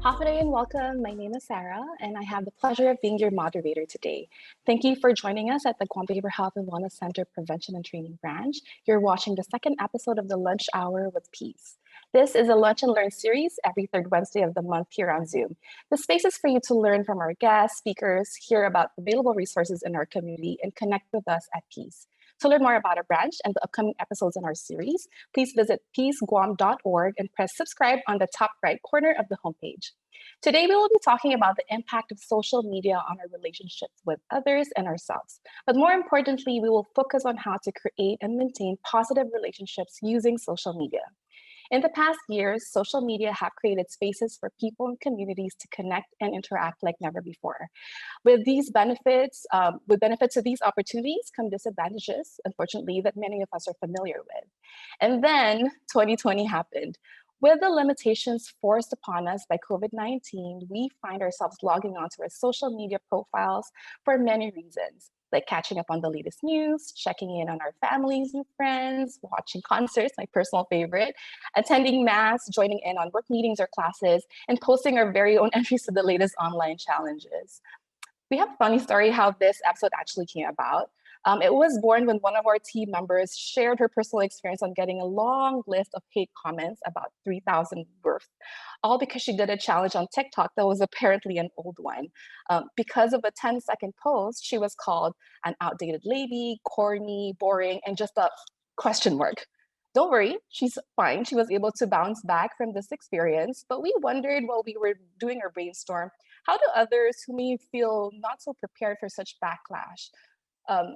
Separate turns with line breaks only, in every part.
Half a day and welcome. My name is Sarah, and I have the pleasure of being your moderator today. Thank you for joining us at the Guam Behavioral Health and Wellness Center Prevention and Training Branch. You're watching the second episode of the Lunch Hour with Peace. This is a Lunch and Learn series every third Wednesday of the month here on Zoom. The space is for you to learn from our guests, speakers, hear about available resources in our community, and connect with us at Peace. To learn more about our branch and the upcoming episodes in our series, please visit peaceguam.org and press subscribe on the top right corner of the homepage. Today, we will be talking about the impact of social media on our relationships with others and ourselves. But more importantly, we will focus on how to create and maintain positive relationships using social media. In the past years, social media have created spaces for people and communities to connect and interact like never before. With benefits of these opportunities come disadvantages, unfortunately, that many of us are familiar with. And then 2020 happened. With the limitations forced upon us by COVID-19, we find ourselves logging onto our social media profiles for many reasons, like catching up on the latest news, checking in on our families and friends, watching concerts, my personal favorite, attending mass, joining in on work meetings or classes, and posting our very own entries to the latest online challenges. We have a funny story how this episode actually came about. It was born when one of our team members shared her personal experience on getting a long list of hate comments, about 3,000 worth, all because she did a challenge on TikTok that was apparently an old one. Because of a 10-second post, she was called an outdated lady, corny, boring, and just a question mark. Don't worry, she's fine. She was able to bounce back from this experience, but we wondered while we were doing our brainstorm, how do others who may feel not so prepared for such backlash,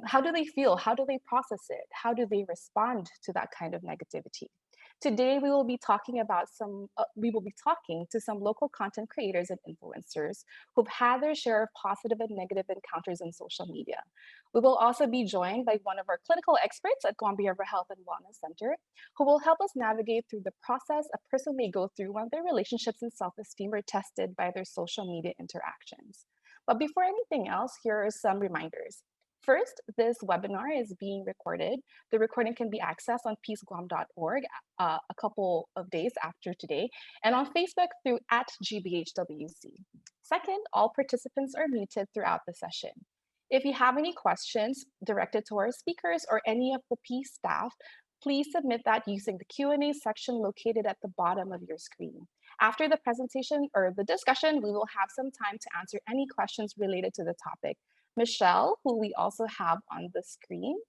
how do they feel? How do they process it? How do they respond to that kind of negativity? Today, we will be talking to some local content creators and influencers who've had their share of positive and negative encounters in social media. We will also be joined by one of our clinical experts at Guam Behavioral Health and Wellness Center, who will help us navigate through the process a person may go through when their relationships and self-esteem are tested by their social media interactions. But before anything else, here are some reminders. First, this webinar is being recorded. The recording can be accessed on peaceguam.org a couple of days after today, and on Facebook through @GBHWC. Second, all participants are muted throughout the session. If you have any questions directed to our speakers or any of the Peace staff, please submit that using the Q&A section located at the bottom of your screen. After the presentation or the discussion, we will have some time to answer any questions related to the topic. Michelle, who we also have on the screen.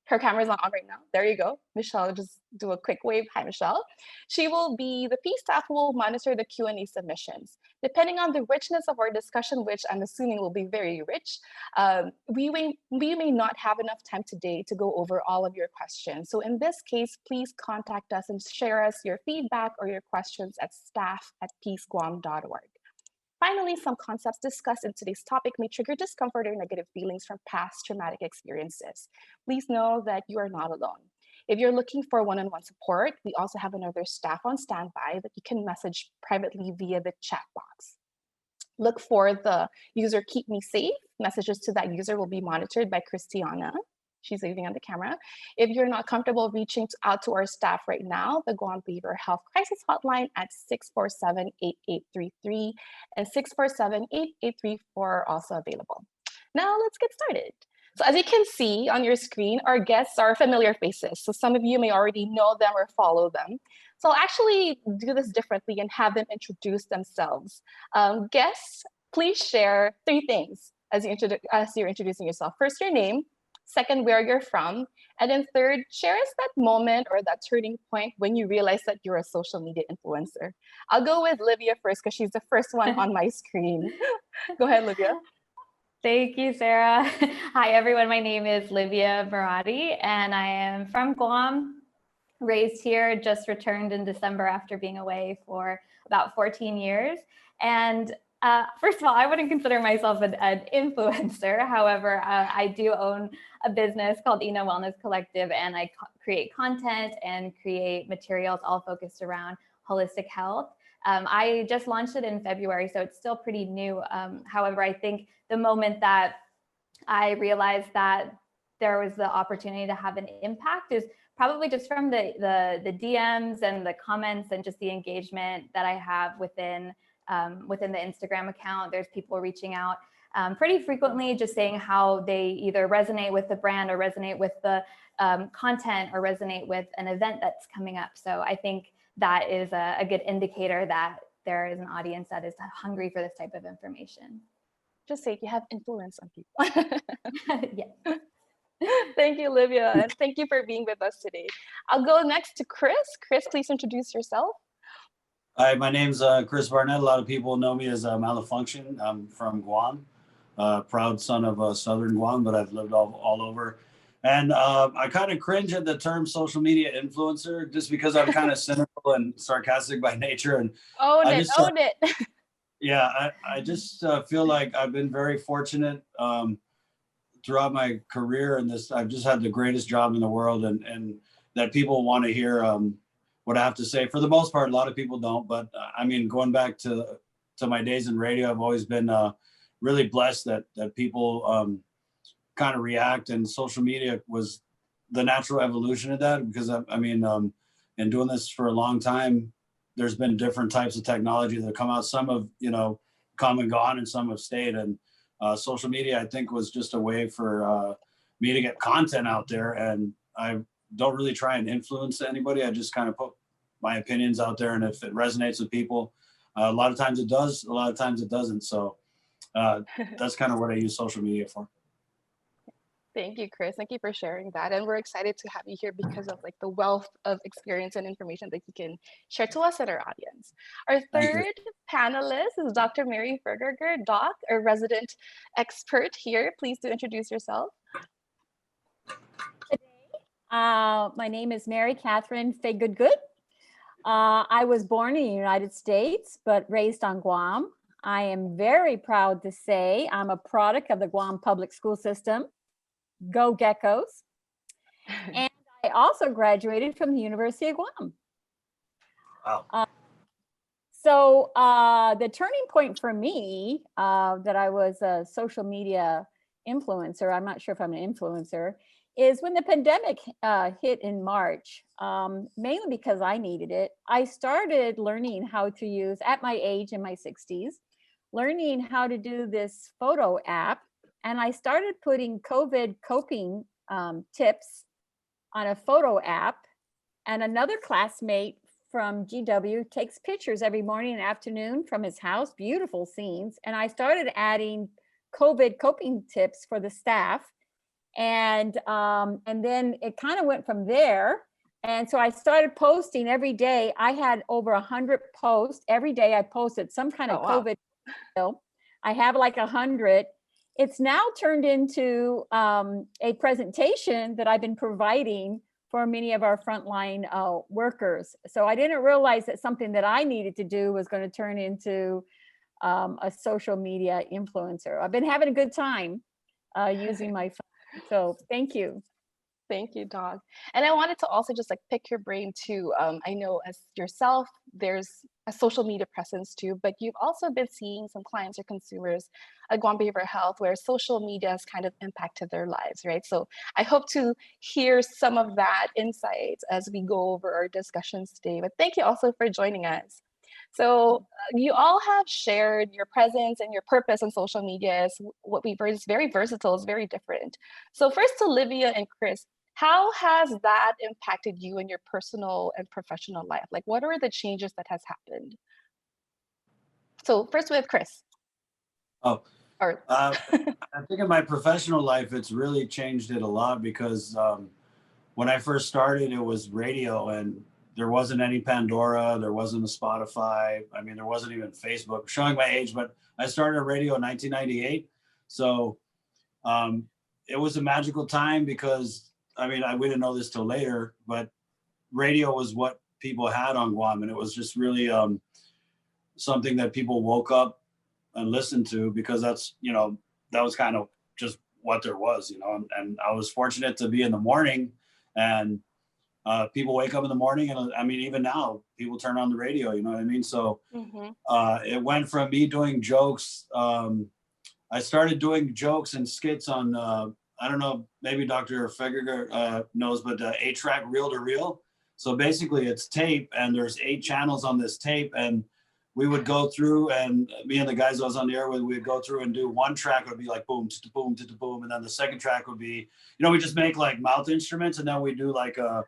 Her camera's not on right now. There you go. Michelle, just do a quick wave. Hi, Michelle. She will be the Peace staff who will monitor the Q&A submissions. Depending on the richness of our discussion, which I'm assuming will be very rich, we may not have enough time today to go over all of your questions. So in this case, please contact us and share us your feedback or your questions at staff@peaceguam.org. Finally, some concepts discussed in today's topic may trigger discomfort or negative feelings from past traumatic experiences. Please know that you are not alone. If you're looking for one-on-one support, we also have another staff on standby that you can message privately via the chat box. Look for the user Keep Me Safe. Messages to that user will be monitored by Christiana. She's waving on the camera. If you're not comfortable reaching out to our staff right now, the Guam Behavioral Health Crisis Hotline at 647-8833 and 647-8834 are also available. Now let's get started. So as you can see on your screen, our guests are familiar faces. So some of you may already know them or follow them. So I'll actually do this differently and have them introduce themselves. Guests, please share 3 things as you're introducing yourself. First, your name. Second, where you're from. And then third, share us that moment or that turning point when you realize that you're a social media influencer. I'll go with Livia first because she's the first one on my screen. Go ahead, Livia.
Thank you, Sarah. Hi, everyone. My name is Livia Marati, and I am from Guam, raised here, just returned in December after being away for about 14 years. And first of all, I wouldn't consider myself an influencer. However, I do own a business called Ina Wellness Collective, and I create content and create materials all focused around holistic health. I just launched it in February, so it's still pretty new. However, I think the moment that I realized that there was the opportunity to have an impact is probably just from the DMs and the comments and just the engagement that I have within the Instagram account. There's people reaching out pretty frequently, just saying how they either resonate with the brand or resonate with the content or resonate with an event that's coming up. So I think that is a good indicator that there is an audience that is hungry for this type of information.
Just say you have influence on people.
Yes.
Thank you, Olivia, and thank you for being with us today. I'll go next to Chris. Chris, please introduce yourself.
Hi, my name's Chris Barnett. A lot of people know me as Malafunction. I'm from Guam, proud son of Southern Guam, but I've lived all over. And I kind of cringe at the term social media influencer just because I'm kind of cynical and sarcastic by nature. And
Own it.
Yeah, I just feel like I've been very fortunate throughout my career, and I've just had the greatest job in the world, and that people want to hear what I have to say. For the most part, a lot of people don't, but I mean, going back to my days in radio, I've always been really blessed that people kind of react, and social media was the natural evolution of that, because I mean, in doing this for a long time, there's been different types of technology that have come out. Some have, come and gone, and some have stayed. And social media, I think, was just a way for me to get content out there. And I don't really try and influence anybody. I just kind of put my opinions out there. And if it resonates with people, a lot of times it does, a lot of times it doesn't. So that's kind of what I use social media for.
Thank you, Chris. Thank you for sharing that. And we're excited to have you here because of the wealth of experience and information that you can share to us and our audience. Our third panelist is Dr. Mary Fergerger. Doc, a resident expert here. Please do introduce yourself.
My name is Mary Catherine Fay-Goodgood. I was born in the United States, but raised on Guam. I am very proud to say I'm a product of the Guam public school system. Go Geckos. And I also graduated from the University of Guam.
Wow.
So the turning point for me that I was a social media influencer, I'm not sure if I'm an influencer, is when the pandemic hit in March, mainly because I needed it. I started learning how to use, at my age in my 60s, learning how to do this photo app. And I started putting COVID coping tips on a photo app. And another classmate from GW takes pictures every morning and afternoon from his house, beautiful scenes. And I started adding COVID coping tips for the staff. And then it kind of went from there. And so I started posting every day. I had over 100 posts. Every day I posted some kind of COVID. Wow. I have like 100. It's now turned into a presentation that I've been providing for many of our frontline workers. So I didn't realize that something that I needed to do was going to turn into a social media influencer. I've been having a good time using my phone. So thank you.
Thank you, Doc. And I wanted to also just pick your brain too. I know as yourself, there's a social media presence too, but you've also been seeing some clients or consumers at Guam Behavioral Health where social media has kind of impacted their lives, right? So I hope to hear some of that insight as we go over our discussions today. But thank you also for joining us. So you all have shared your presence and your purpose on social media is what we've heard is very versatile, is very different. So first, Olivia and Chris, how has that impacted you in your personal and professional life? What are the changes that has happened? So first with Chris.
I think in my professional life, it's really changed it a lot because when I first started, it was radio and there wasn't any Pandora, there wasn't a Spotify. I mean, there wasn't even Facebook, showing my age, but I started radio in 1998. So it was a magical time because, I mean, we didn't know this till later, but radio was what people had on Guam. And it was just really something that people woke up and listened to because that's, that was kind of just what there was, and I was fortunate to be in the morning and people wake up in the morning and I mean, even now people turn on the radio, you know what I mean? So it went from me doing jokes. I started doing jokes and skits on I don't know, maybe Dr. Fegger knows, but 8-track reel to reel. So basically it's tape and there's 8 channels on this tape, and we would go through, and me and the guys I was on the air with, we'd go through and do one track would be like boom, to boom, to boom. And then the second track would be, we just make like mouth instruments, and then we do like a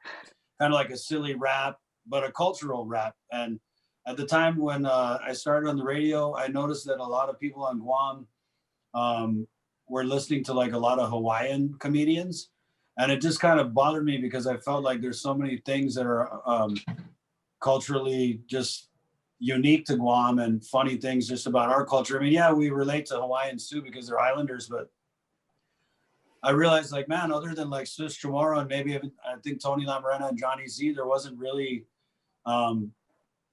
kind of like a silly rap, but a cultural rap. And at the time when I started on the radio, I noticed that a lot of people on Guam were listening to like a lot of Hawaiian comedians. And it just kind of bothered me because I felt like there's so many things that are culturally just unique to Guam, and funny things just about our culture. I mean, yeah, we relate to Hawaiians too because they're islanders, but I realized like, man, other than like Swiss Chamorro and maybe I think Tony Lamarena and Johnny Z, there wasn't really a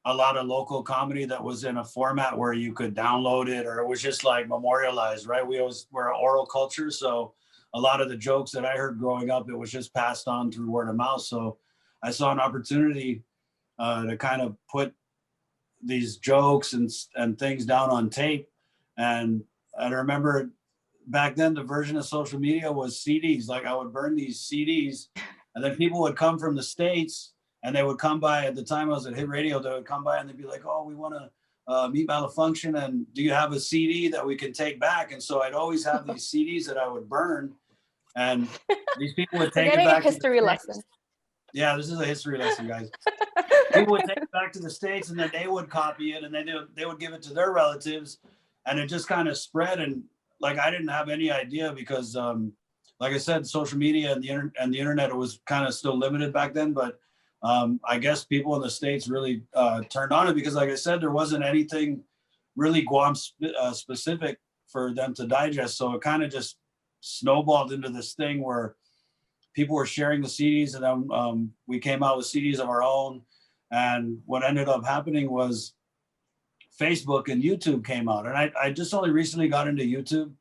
lot of local comedy that was in a format where you could download it, or it was just like memorialized, right? We're an oral culture. So a lot of the jokes that I heard growing up, it was just passed on through word of mouth. So I saw an opportunity to kind of put these jokes and things down on tape. And I remember back then the version of social media was CDs. Like I would burn these CDs, and then people would come from the States, and they would come by. At the time I was at Hit Radio, they would come by and they'd be like, oh, we want to meet Malfunction, and do you have a CD that we can take back? And so I'd always have these CDs that I would burn, and these people would take it
Getting a
back.
history lesson.
Yeah, this is a history lesson, guys. People would take it back to the States, and then they would copy it, and then they would give it to their relatives, and it just kind of spread. And like I didn't have any idea because, like I said, social media and the internet, it was kind of still limited back then. But I guess people in the States really turned on it because, like I said, there wasn't anything really Guam specific for them to digest. So it kind of just snowballed into this thing where people were sharing the CDs, and then we came out with CDs of our own. And what ended up happening was Facebook and YouTube came out. And I just only recently got into YouTube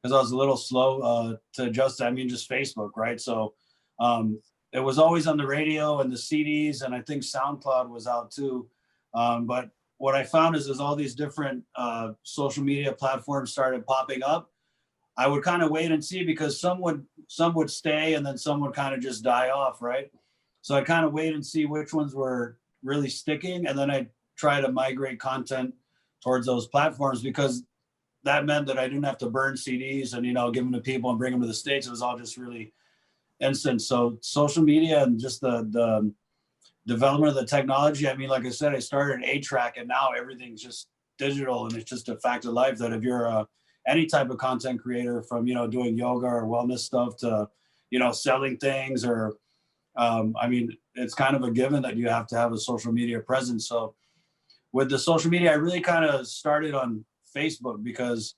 because I was a little slow to adjust. I mean, just Facebook, right? So it was always on the radio and the CDs, and I think SoundCloud was out too. But what I found is as all these different social media platforms started popping up, I would kind of wait and see because some would stay and then some would kind of just die off, right? So I kind of wait and see which ones were really sticking, and then I try to migrate content towards those platforms because that meant that I didn't have to burn CDs and give them to people and bring them to the States. It was all just really instant. So social media and just the development of the technology. I mean, like I said, I started an 8-track, and now everything's just digital, and it's just a fact of life that if you're any type of content creator, from doing yoga or wellness stuff to selling things, or I mean, it's kind of a given that you have to have a social media presence. So with the social media, I really kind of started on Facebook because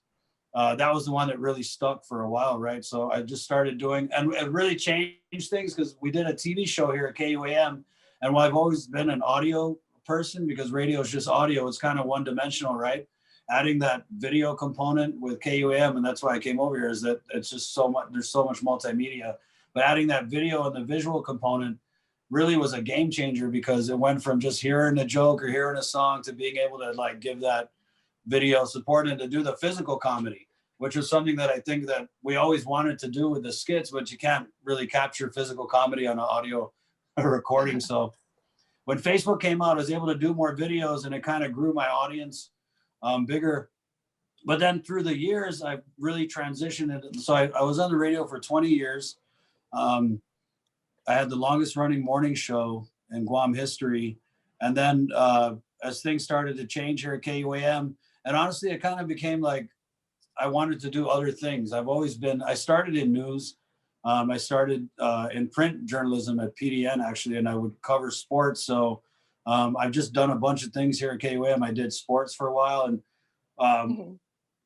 that was the one that really stuck for a while, right? So I just started doing, and it really changed things because we did a TV show here at KUAM, and while I've always been an audio person because radio is just audio, it's kind of one-dimensional, right? Adding that video component with KUAM, and that's why I came over here, is that it's just so much, there's so much multimedia. But adding that video and the visual component really was a game changer because it went from just hearing a joke or hearing a song to being able to like give that video support and to do the physical comedy, which was something that I think that we always wanted to do with the skits, but you can't really capture physical comedy on an audio recording. So when Facebook came out, I was able to do more videos, and it kind of grew my audience bigger. But then through the years, I've really transitioned it. So I was on the radio for 20 years. I had the longest running morning show in Guam history. And then as things started to change here at KUAM, and honestly, it kind of became like I wanted to do other things. I started in news. I started in print journalism at PDN, actually, and I would cover sports. So I've just done a bunch of things here at KUAM. I did sports for a while. And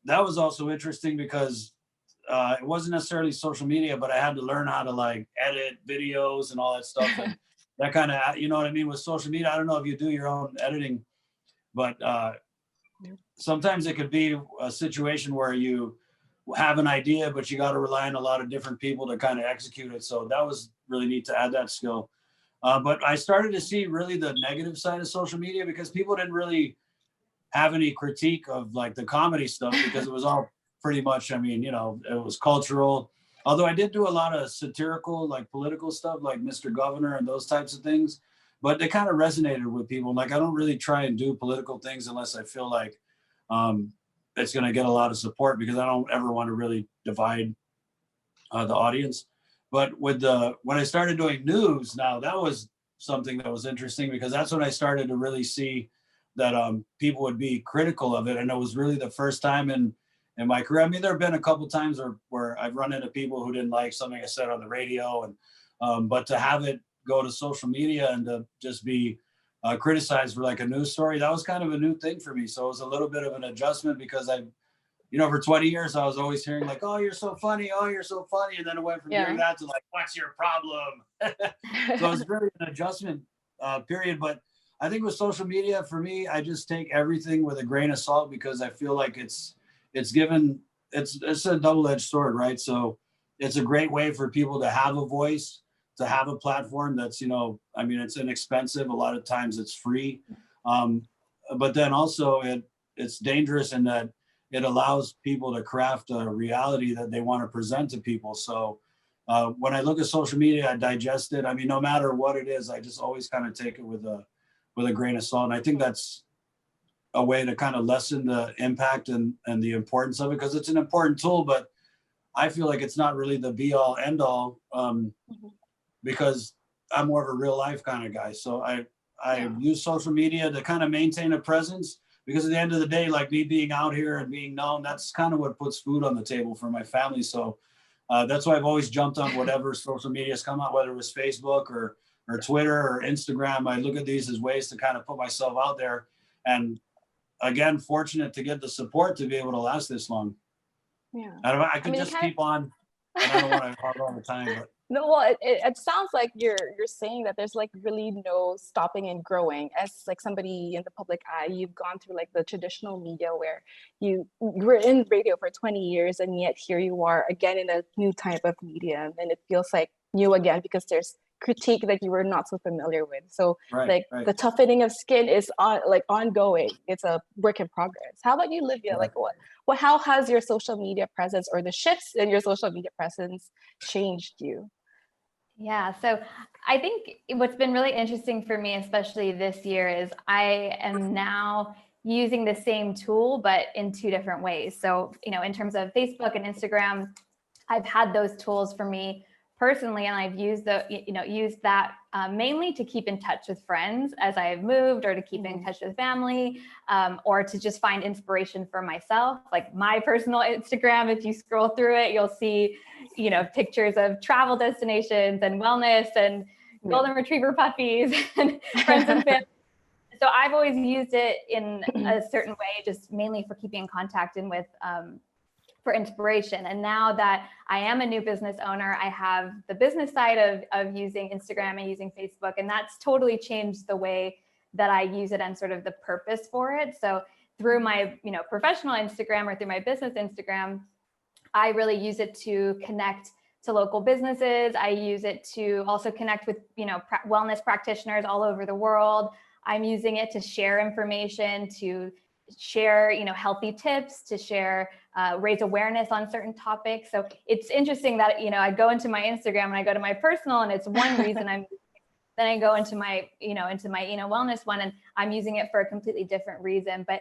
that was also interesting because it wasn't necessarily social media, but I had to learn how to like edit videos and all that stuff. And that kind of, you know what I mean? With social media, I don't know if you do your own editing, but sometimes it could be a situation where you have an idea, but you got to rely on a lot of different people to kind of execute it. So that was really neat to add that skill. But I started to see really the negative side of social media because people didn't really have any critique of like the comedy stuff because it was all pretty much, I mean, it was cultural. Although I did do a lot of satirical, like political stuff, like Mr. Governor and those types of things, but they kind of resonated with people. Like I don't really try and do political things unless I feel like um, it's going to get a lot of support, because I don't ever want to really divide the audience. But with the when I started doing news, now that was something that was interesting, because that's when I started to really see that people would be critical of it, and it was really the first time in my career. I mean, there have been a couple times where I've run into people who didn't like something I said on the radio, and but to have it go to social media and to just be criticized for like a news story, that was kind of a new thing for me. So it was a little bit of an adjustment, because for 20 years, I was always hearing like, "Oh, you're so funny. Oh, you're so funny." And then it went from hearing that to like, "What's your problem?" So it's really an adjustment period. But I think with social media, for me, I just take everything with a grain of salt, because I feel like it's a double-edged sword, right? So it's a great way for people to have a voice, to have a platform that's, I mean, it's inexpensive. A lot of times it's free. But then also it's dangerous in that it allows people to craft a reality that they want to present to people. So when I look at social media, I digest it. I mean, no matter what it is, I just always kind of take it with a grain of salt. And I think that's a way to kind of lessen the impact and the importance of it, because it's an important tool, but I feel like it's not really the be all end all, because I'm more of a real life kind of guy. So I use social media to kind of maintain a presence, because at the end of the day, like me being out here and being known, that's kind of what puts food on the table for my family. So that's why I've always jumped on whatever social media has come out, whether it was Facebook or Twitter or Instagram. I look at these as ways to kind of put myself out there. And again, fortunate to get the support to be able to last this long.
Yeah.
I could just keep on, and I don't want to talk all the time, but.
No, well, it sounds like you're saying that there's like really no stopping and growing. As like somebody in the public eye, you've gone through like the traditional media where you were in radio for 20 years, and yet here you are again in a new type of medium, and it feels like new again because there's critique that you were not so familiar with. So
Right.
the toughening of skin is ongoing. It's a work in progress. How about you, Livia? Like how has your social media presence or the shifts in your social media presence changed you?
Yeah, so I think what's been really interesting for me, especially this year, is I am now using the same tool, but in two different ways. So, in terms of Facebook and Instagram, I've had those tools for me personally, and I've used that mainly to keep in touch with friends as I've moved, or to keep in touch with family, or to just find inspiration for myself. Like my personal Instagram, if you scroll through it, you'll see, pictures of travel destinations and wellness and golden retriever puppies and friends and family. So I've always used it in a certain way, just mainly for keeping in contact and with for inspiration. And now that I am a new business owner, I have the business side of using Instagram and using Facebook, and that's totally changed the way that I use it and sort of the purpose for it. So through my professional Instagram or through my business Instagram, I really use it to connect to local businesses. I use it to also connect with wellness practitioners all over the world. I'm using it to share information, to share healthy tips, to share raise awareness on certain topics. So it's interesting that I go into my Instagram and I go to my personal, and it's one reason I'm then I go into my wellness one, and I'm using it for a completely different reason. But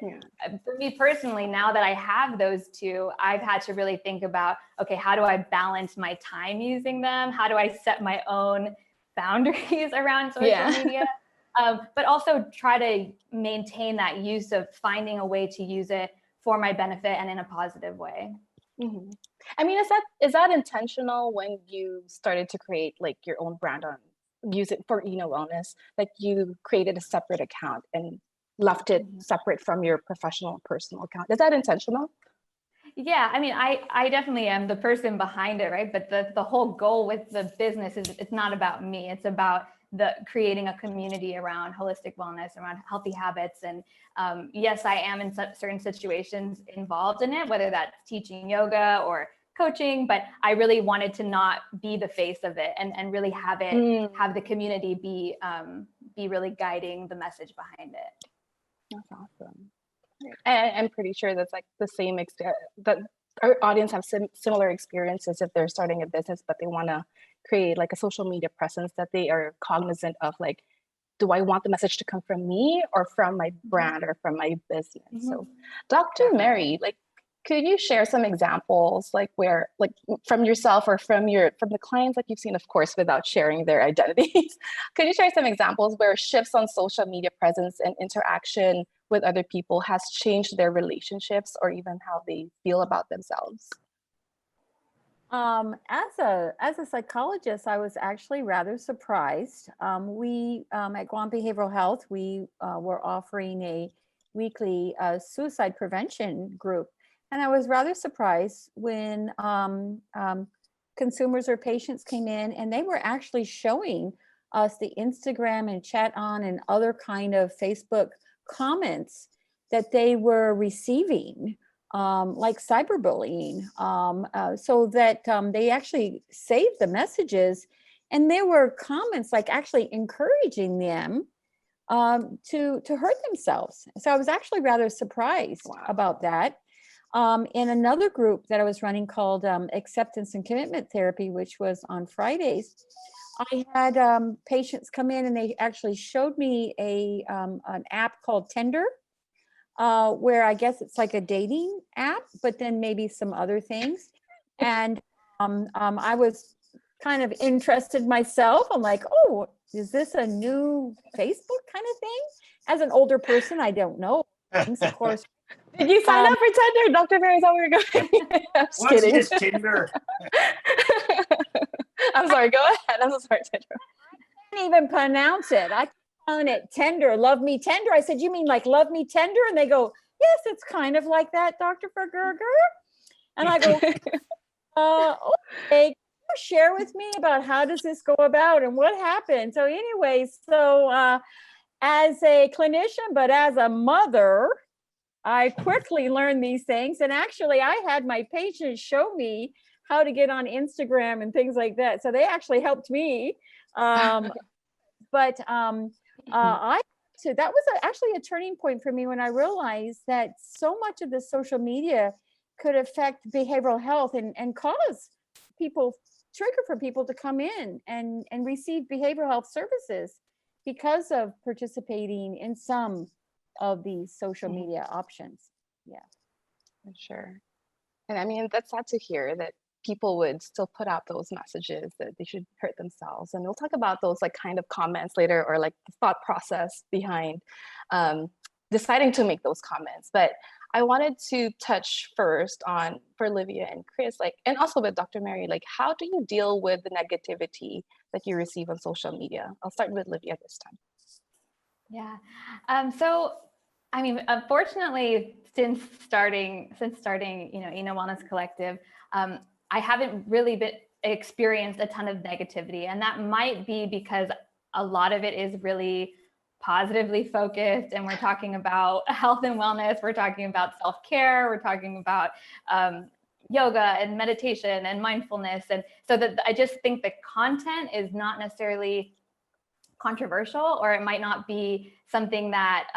for me personally, now that I have those two, I've had to really think about, okay, how do I balance my time using them? How do I set my own boundaries around social media? But also try to maintain that use of finding a way to use it for my benefit and in a positive way.
Mm-hmm. I mean, is that intentional when you started to create like your own brand on use it for wellness? Like you created a separate account and left it separate from your professional personal account. Is that intentional?
Yeah, I mean, I definitely am the person behind it, right? But the whole goal with the business is it's not about me. It's about creating a community around holistic wellness, around healthy habits. And yes, I am in certain situations involved in it, whether that's teaching yoga or coaching, but I really wanted to not be the face of it and really have the community be really guiding the message behind it.
That's awesome. And I'm pretty sure that's like the same that our audience have similar experiences if they're starting a business, but they want to create like a social media presence that they are cognizant of, like, do I want the message to come from me or from my brand or from my business? So, Dr. Mary, like, could you share some examples, like where, like from yourself or from the clients that you've seen, of course, without sharing their identities? Could you share some examples where shifts on social media presence and interaction with other people has changed their relationships or even how they feel about themselves?
As a psychologist, I was actually rather surprised. We at Guam Behavioral Health, we were offering a weekly suicide prevention group, and I was rather surprised when consumers or patients came in and they were actually showing us the Instagram and chat on and other kind of Facebook comments that they were receiving, like cyberbullying, so that they actually saved the messages, and there were comments like actually encouraging them to hurt themselves. So I was actually rather surprised about that. In another group that I was running called Acceptance and Commitment Therapy, which was on Fridays, I had patients come in and they actually showed me an app called Tinder, where I guess it's like a dating app, but then maybe some other things. And I was kind of interested myself. I'm like, oh, is this a new Facebook kind of thing? As an older person, I don't know things, of course.
Did you sign up for Tinder, Dr. Mary? Is that where you're going? I'm just
What's
kidding.
this Tinder?
I'm sorry, go ahead. I'm so sorry, Tinder.
I can't even pronounce it. I calling it tender, love me tender. I said, you mean like love me tender? And they go, yes, it's kind of like that, Dr. Fergerger. And I go, okay, can you share with me about how does this go about and what happened? So anyway, as a clinician, but as a mother, I quickly learned these things. And actually I had my patients show me how to get on Instagram and things like that. So they actually helped me. That was actually a turning point for me when I realized that so much of the social media could affect behavioral health and cause trigger for people to come in and receive behavioral health services because of participating in some of these social media options. Yeah.
For sure. And I mean, that's sad to hear that people would still put out those messages that they should hurt themselves. And we'll talk about those like kind of comments later, or like the thought process behind deciding to make those comments. But I wanted to touch first on, for Livia and Chris, like, and also with Dr. Mary, like, how do you deal with the negativity that you receive on social media? I'll start with Livia this time.
Yeah. So, I mean, unfortunately, since starting, Ina Wellness Collective, I haven't really experienced a ton of negativity, and that might be because a lot of it is really positively focused, and we're talking about health and wellness, we're talking about self-care, we're talking about yoga and meditation and mindfulness, and so that I just think the content is not necessarily controversial, or it might not be something that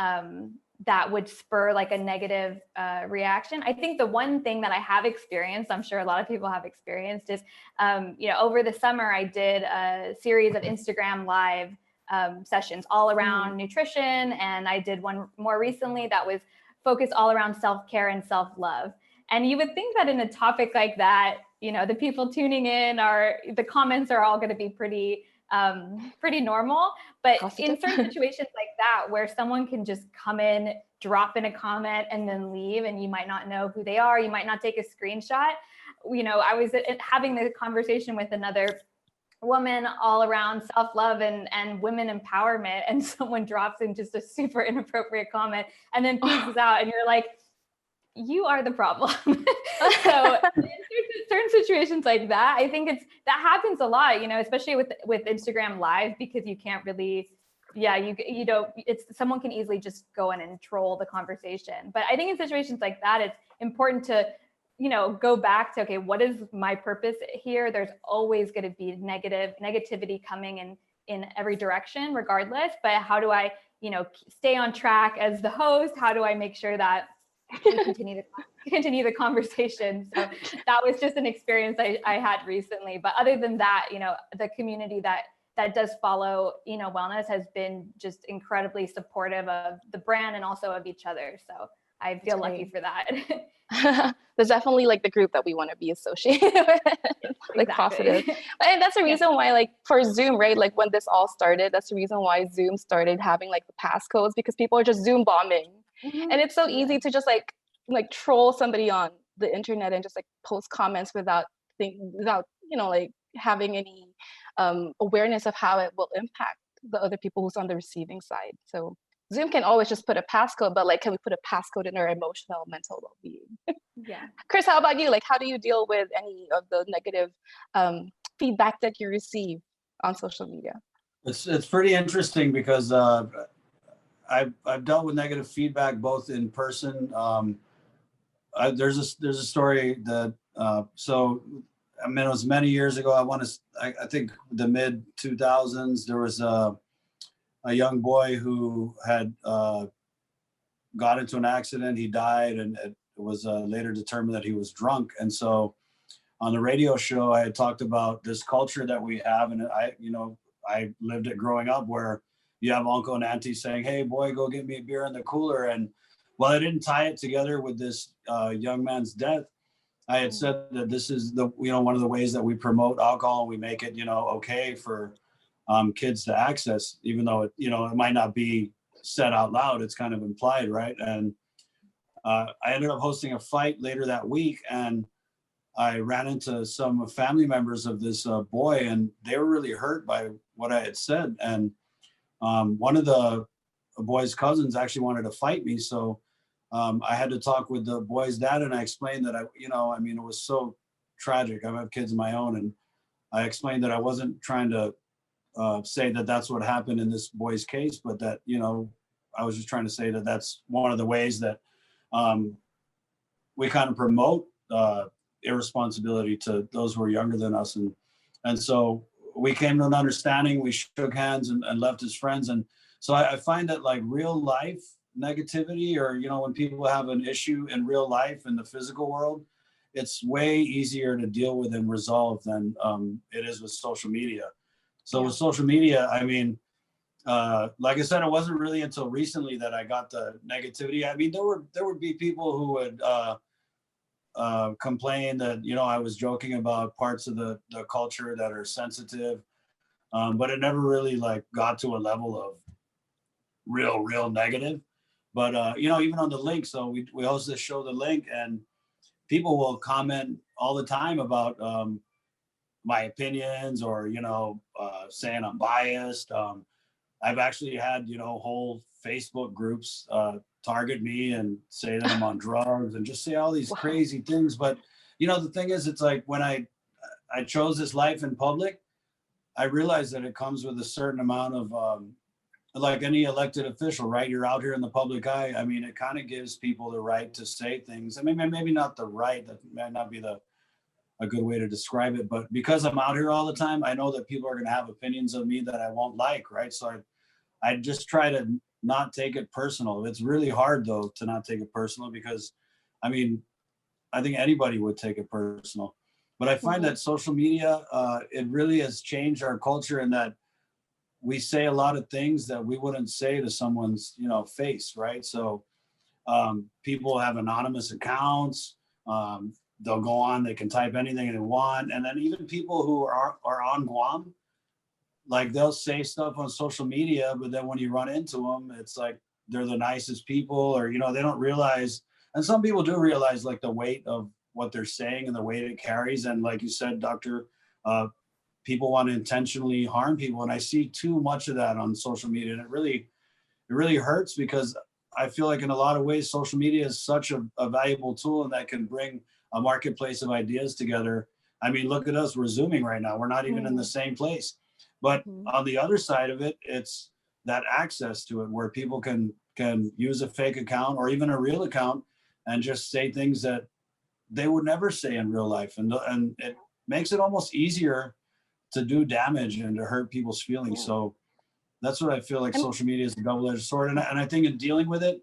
that would spur like a negative reaction. I think the one thing that I have experienced, I'm sure a lot of people have experienced, is over the summer I did a series of Instagram live sessions all around nutrition, and I did one more recently that was focused all around self-care and self-love. And you would think that in a topic like that, the people tuning in the comments are all going to be pretty normal, but in certain situations like that, where someone can just come in, drop in a comment and then leave, and you might not know who they are, you might not take a screenshot. I was having the conversation with another woman all around self-love and women empowerment, and someone drops in just a super inappropriate comment and then peaces out, and you're like, you are the problem. So in certain situations like that, I think that happens a lot, especially with Instagram Live, because you can't really, someone can easily just go in and troll the conversation. But I think in situations like that, it's important to, go back to, okay, what is my purpose here? There's always going to be negativity coming in every direction, regardless. But how do I, stay on track as the host? How do I make sure that we continue the conversation. So that was just an experience I had recently. But other than that, the community that does follow, wellness has been just incredibly supportive of the brand and also of each other. So I feel lucky for that.
There's definitely like the group that we want to be associated with, like positive. And that's the reason why, like for Zoom, right? Like when this all started, that's the reason why Zoom started having like the passcodes, because people are just Zoom bombing.
Mm-hmm.
And it's so easy to just like troll somebody on the internet and just like post comments without like having any awareness of how it will impact the other people who's on the receiving side. So Zoom can always just put a passcode, but like, can we put a passcode in our emotional, mental well-being?
Yeah.
Chris, how about you? Like, how do you deal with any of the negative feedback that you receive on social media?
It's pretty interesting because I've dealt with negative feedback both in person. There's a story that it was many years ago. I think the mid 2000s. There was a young boy who had got into an accident. He died, and it was later determined that he was drunk. And so, on the radio show, I had talked about this culture that we have, and I lived it growing up, where you have uncle and auntie saying, "Hey, boy, go get me a beer in the cooler." And while I didn't tie it together with this young man's death, I had said that this is one of the ways that we promote alcohol, and we make it okay for kids to access, even though it might not be said out loud. It's kind of implied, right? And I ended up hosting a fight later that week, and I ran into some family members of this boy, and they were really hurt by what I had said. And one of the boy's cousins actually wanted to fight me, so I had to talk with the boy's dad, and I explained that it was so tragic. I have kids of my own, and I explained that I wasn't trying to say that that's what happened in this boy's case, but that I was just trying to say that that's one of the ways that we kind of promote irresponsibility to those who are younger than us, and so we came to an understanding. We shook hands and left as friends. And so I find that like real life negativity, or when people have an issue in real life in the physical world, it's way easier to deal with and resolve than it is with social media. So with social media, like I said, it wasn't really until recently that I got the negativity. There would be people who would complain that I was joking about parts of the culture that are sensitive, but it never really like got to a level of real negative. But even on the link, so we host this show, The Link, and people will comment all the time about my opinions, or saying I'm biased. I've actually had whole Facebook groups target me and say that I'm on drugs and just say all these crazy things. But the thing is, it's like when I chose this life in public, I realized that it comes with a certain amount of like any elected official, right? You're out here in the public eye. It kind of gives people the right to say things. Maybe not the right, that might not be a good way to describe it, but because I'm out here all the time, I know that people are going to have opinions of me that I won't like, right? So I just try to not take it personal. It's really hard though to not take it personal, because I think anybody would take it personal. But I find that social media, it really has changed our culture, in that we say a lot of things that we wouldn't say to someone's face, right? So people have anonymous accounts. They'll go on, they can type anything they want. And then even people who are on Guam, like they'll say stuff on social media, but then when you run into them, it's like they're the nicest people, or they don't realize. And some people do realize like the weight of what they're saying and the weight it carries. And like you said, Doctor, people want to intentionally harm people, and I see too much of that on social media, and it really hurts, because I feel like in a lot of ways social media is such a valuable tool, and that can bring a marketplace of ideas together. Look at us, we're Zooming right now, we're not even in the same place. But on the other side of it, it's that access to it, where people can use a fake account or even a real account and just say things that they would never say in real life. And it makes it almost easier to do damage and to hurt people's feelings. So that's what I feel like social media is a double-edged sword. And I think in dealing with it,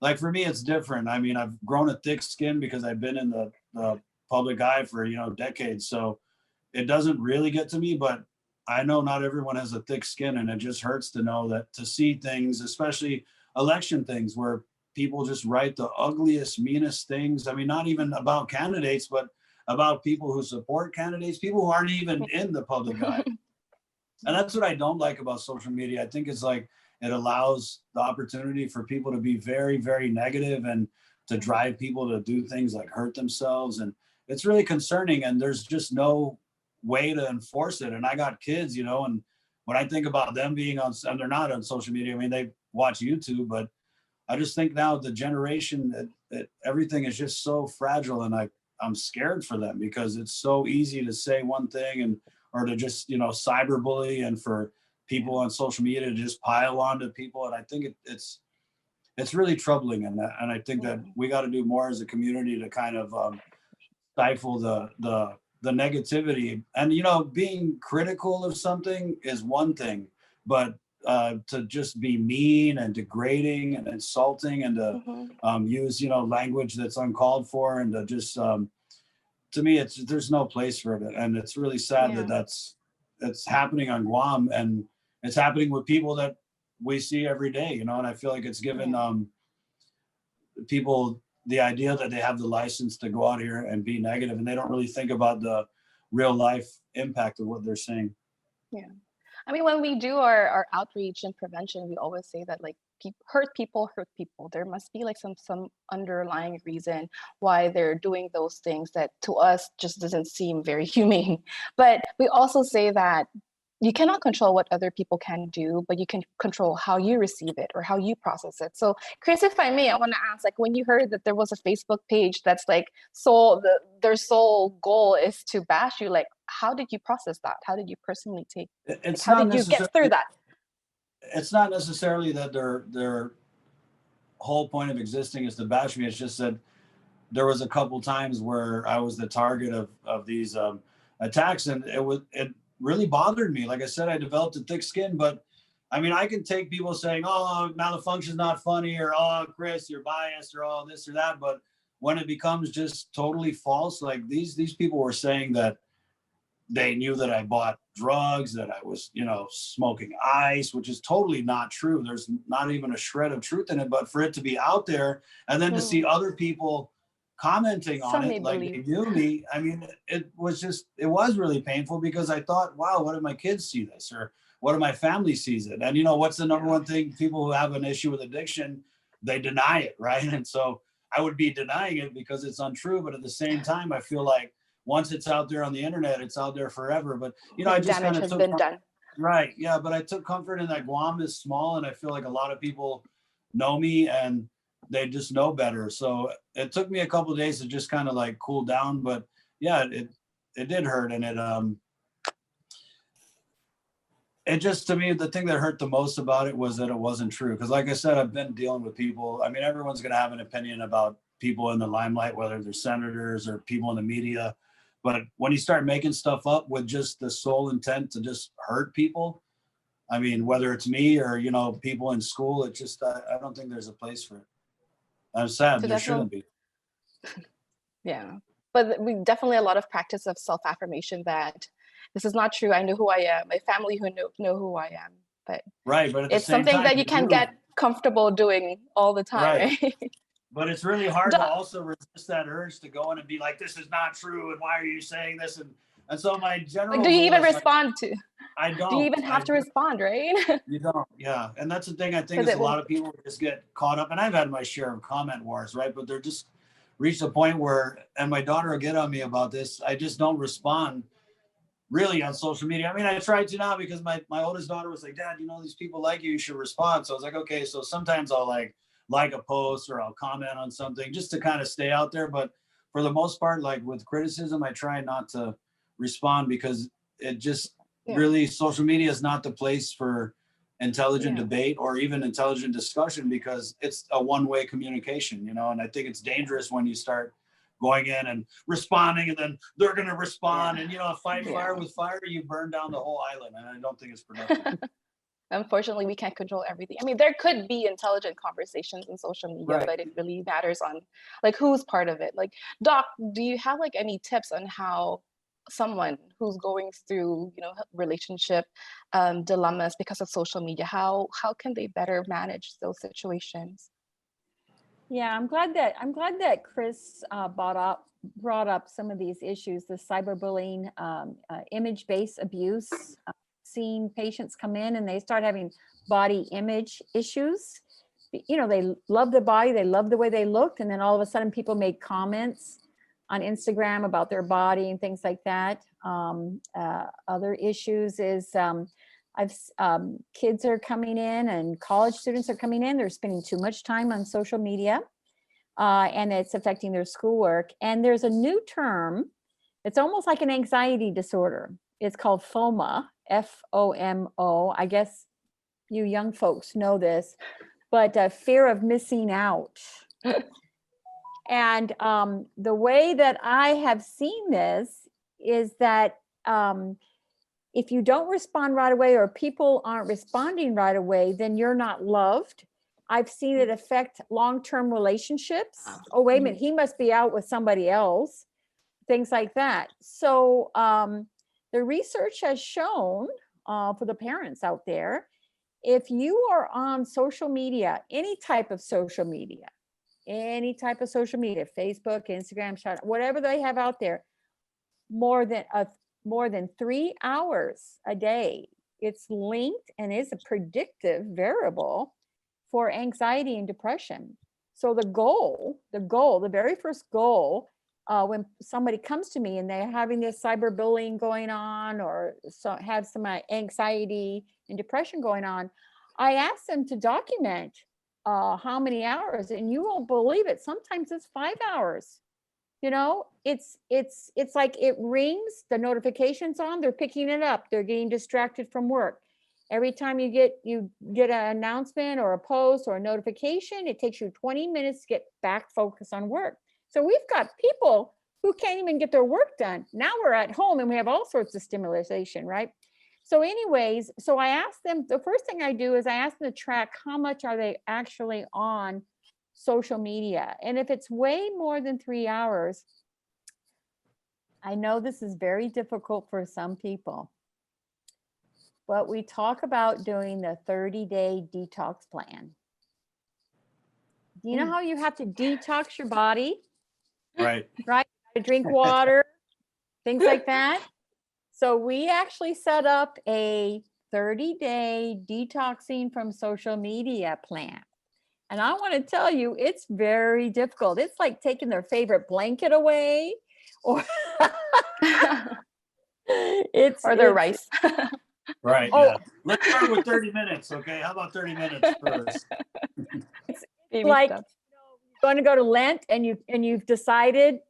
like for me, it's different. I mean, I've grown a thick skin because I've been in the public eye for, decades. So it doesn't really get to me, but I know not everyone has a thick skin, and it just hurts to know that, to see things, especially election things, where people just write the ugliest, meanest things. I mean, not even about candidates, but about people who support candidates, people who aren't even in the public eye. And that's what I don't like about social media. I think it's like it allows the opportunity for people to be very, very negative and to drive people to do things like hurt themselves. And it's really concerning. And there's just no way to enforce it. And I got kids, and when I think about them being on, and they're not on social media, I mean, they watch YouTube, but I just think now the generation that everything is just so fragile, and I'm scared for them because it's so easy to say one thing or to just, cyberbully, and for people on social media to just pile on to people. And I think it's really troubling. And I think that we got to do more as a community to kind of stifle the negativity. And, being critical of something is one thing, but to just be mean and degrading and insulting and to use, language that's uncalled for, and to just, to me, there's no place for it. And it's really sad that that's happening on Guam, and it's happening with people that we see every day, and I feel like it's given people the idea that they have the license to go out here and be negative, and they don't really think about the real life impact of what they're saying.
Yeah. I mean, when we do our outreach and prevention, we always say that like hurt people. There must be like some underlying reason why they're doing those things that to us just doesn't seem very humane. But we also say that you cannot control what other people can do, but you can control how you receive it or how you process it. So Chris, if I may, I want to ask, like, when you heard that there was a Facebook page that's like their sole goal is to bash you, like, how did you process that? How did you personally take it? How did you get through that?
It's not necessarily that their whole point of existing is to bash me. It's just that there was a couple times where I was the target of these attacks, and it really bothered me. Like I said, I developed a thick skin, but I mean, I can take people saying, "Oh, Malefunction's not funny," or "Oh, Chris, you're biased," or "Oh, this or that." But when it becomes just totally false, like these people were saying that they knew that I bought drugs, that I was, smoking ice, which is totally not true. There's not even a shred of truth in it, but for it to be out there and then to see other people commenting on it like they knew me, I mean, it was really painful, because I thought, wow, what if my kids see this, or what if my family sees it? And what's the number one thing? People who have an issue with addiction, they deny it, right? And so I would be denying it because it's untrue, but at the same time, I feel like once it's out there on the internet, it's out there forever. But I just kind of took done. Right, yeah. But I took comfort in that Guam is small, and I feel like a lot of people know me and they just know better. So it took me a couple of days to just kind of like cool down. But yeah, it did hurt, and it just, to me, the thing that hurt the most about it was that it wasn't true. Because like I said, I've been dealing with people. I mean, everyone's going to have an opinion about people in the limelight, whether they're senators or people in the media. But when you start making stuff up with just the sole intent to just hurt people, I mean, whether it's me or, people in school, it just, I don't think there's a place for it. I'm sad. So there shouldn't be.
Yeah. But we definitely a lot of practice of self-affirmation that this is not true. I know who I am. My family who know who I am. But
right. But
it's something that you can get comfortable doing all the time. Right?
But it's really hard to also resist that urge to go in and be like, this is not true, and why are you saying this? And so my general,
like, do you even respond to?
I don't.
Do you even have to respond, right?
You don't, yeah. And that's the thing, I think, is a lot of people just get caught up, and I've had my share of comment wars, right? But they're just reached a point where, and my daughter will get on me about this, I just don't respond really on social media. I mean, I tried to now because my oldest daughter was like, Dad, these people like you should respond. So I was like, okay, so sometimes I'll like a post, or I'll comment on something just to kind of stay out there. But for the most part, like with criticism, I try not to respond, because it just really, social media is not the place for intelligent debate or even intelligent discussion, because it's a one-way communication, and I think it's dangerous when you start going in and responding, and then they're going to respond, and fight fire with fire, you burn down the whole island, and I don't think it's productive.
unfortunately, we can't control everything. I mean, there could be intelligent conversations in social media,
Right.
but it really matters on like who's part of it. Like, Doc, do you have like any tips on how someone who's going through, you know, relationship dilemmas because of social media, how can they better manage those situations?
Yeah, I'm glad that Chris brought up some of these issues, the cyberbullying, image-based abuse. Seeing patients come in and they start having body image issues. You know, they love the body, they love the way they looked, and then all of a sudden people make comments on Instagram about their body and things like that. Other issues is kids are coming in and college students are coming in, they're spending too much time on social media, and it's affecting their schoolwork. And there's a new term, it's almost like an anxiety disorder. It's called FOMO, FOMO. I guess you young folks know this, but fear of missing out. And the way that I have seen this is that if you don't respond right away, or people aren't responding right away, then you're not loved. I've seen it affect long-term relationships. Oh, wait a minute, he must be out with somebody else, things like that. So the research has shown for the parents out there, if you are on social media, any type of social media, Facebook, Instagram, whatever they have out there, more than 3 hours a day, it's linked and is a predictive variable for anxiety and depression. So the very first goal, when somebody comes to me and they're having this cyberbullying going on, or have some anxiety and depression going on, I ask them to document how many hours, and you won't believe it. Sometimes it's 5 hours. You know, it's like it rings, the notification's on, they're picking it up, they're getting distracted from work. Every time you get an announcement or a post or a notification, it takes you 20 minutes to get back focused on work. So we've got people who can't even get their work done. Now we're at home and we have all sorts of stimulation, right? So anyways, so I ask them, the first thing I do is I ask them to track how much are they actually on social media. And if it's way more than 3 hours, I know this is very difficult for some people, but we talk about doing the 30-day detox plan. Do you know how you have to detox your body?
Right.
Right? To drink water, things like that. So we actually set up a 30-day detoxing from social media plan. And I want to tell you, it's very difficult. It's like taking their favorite blanket away, or
their rice.
Right.
Oh.
Yeah. Let's start with 30 minutes. Okay. How about 30 minutes first?
Baby
like
steps.
you're going to go to Lent and you've decided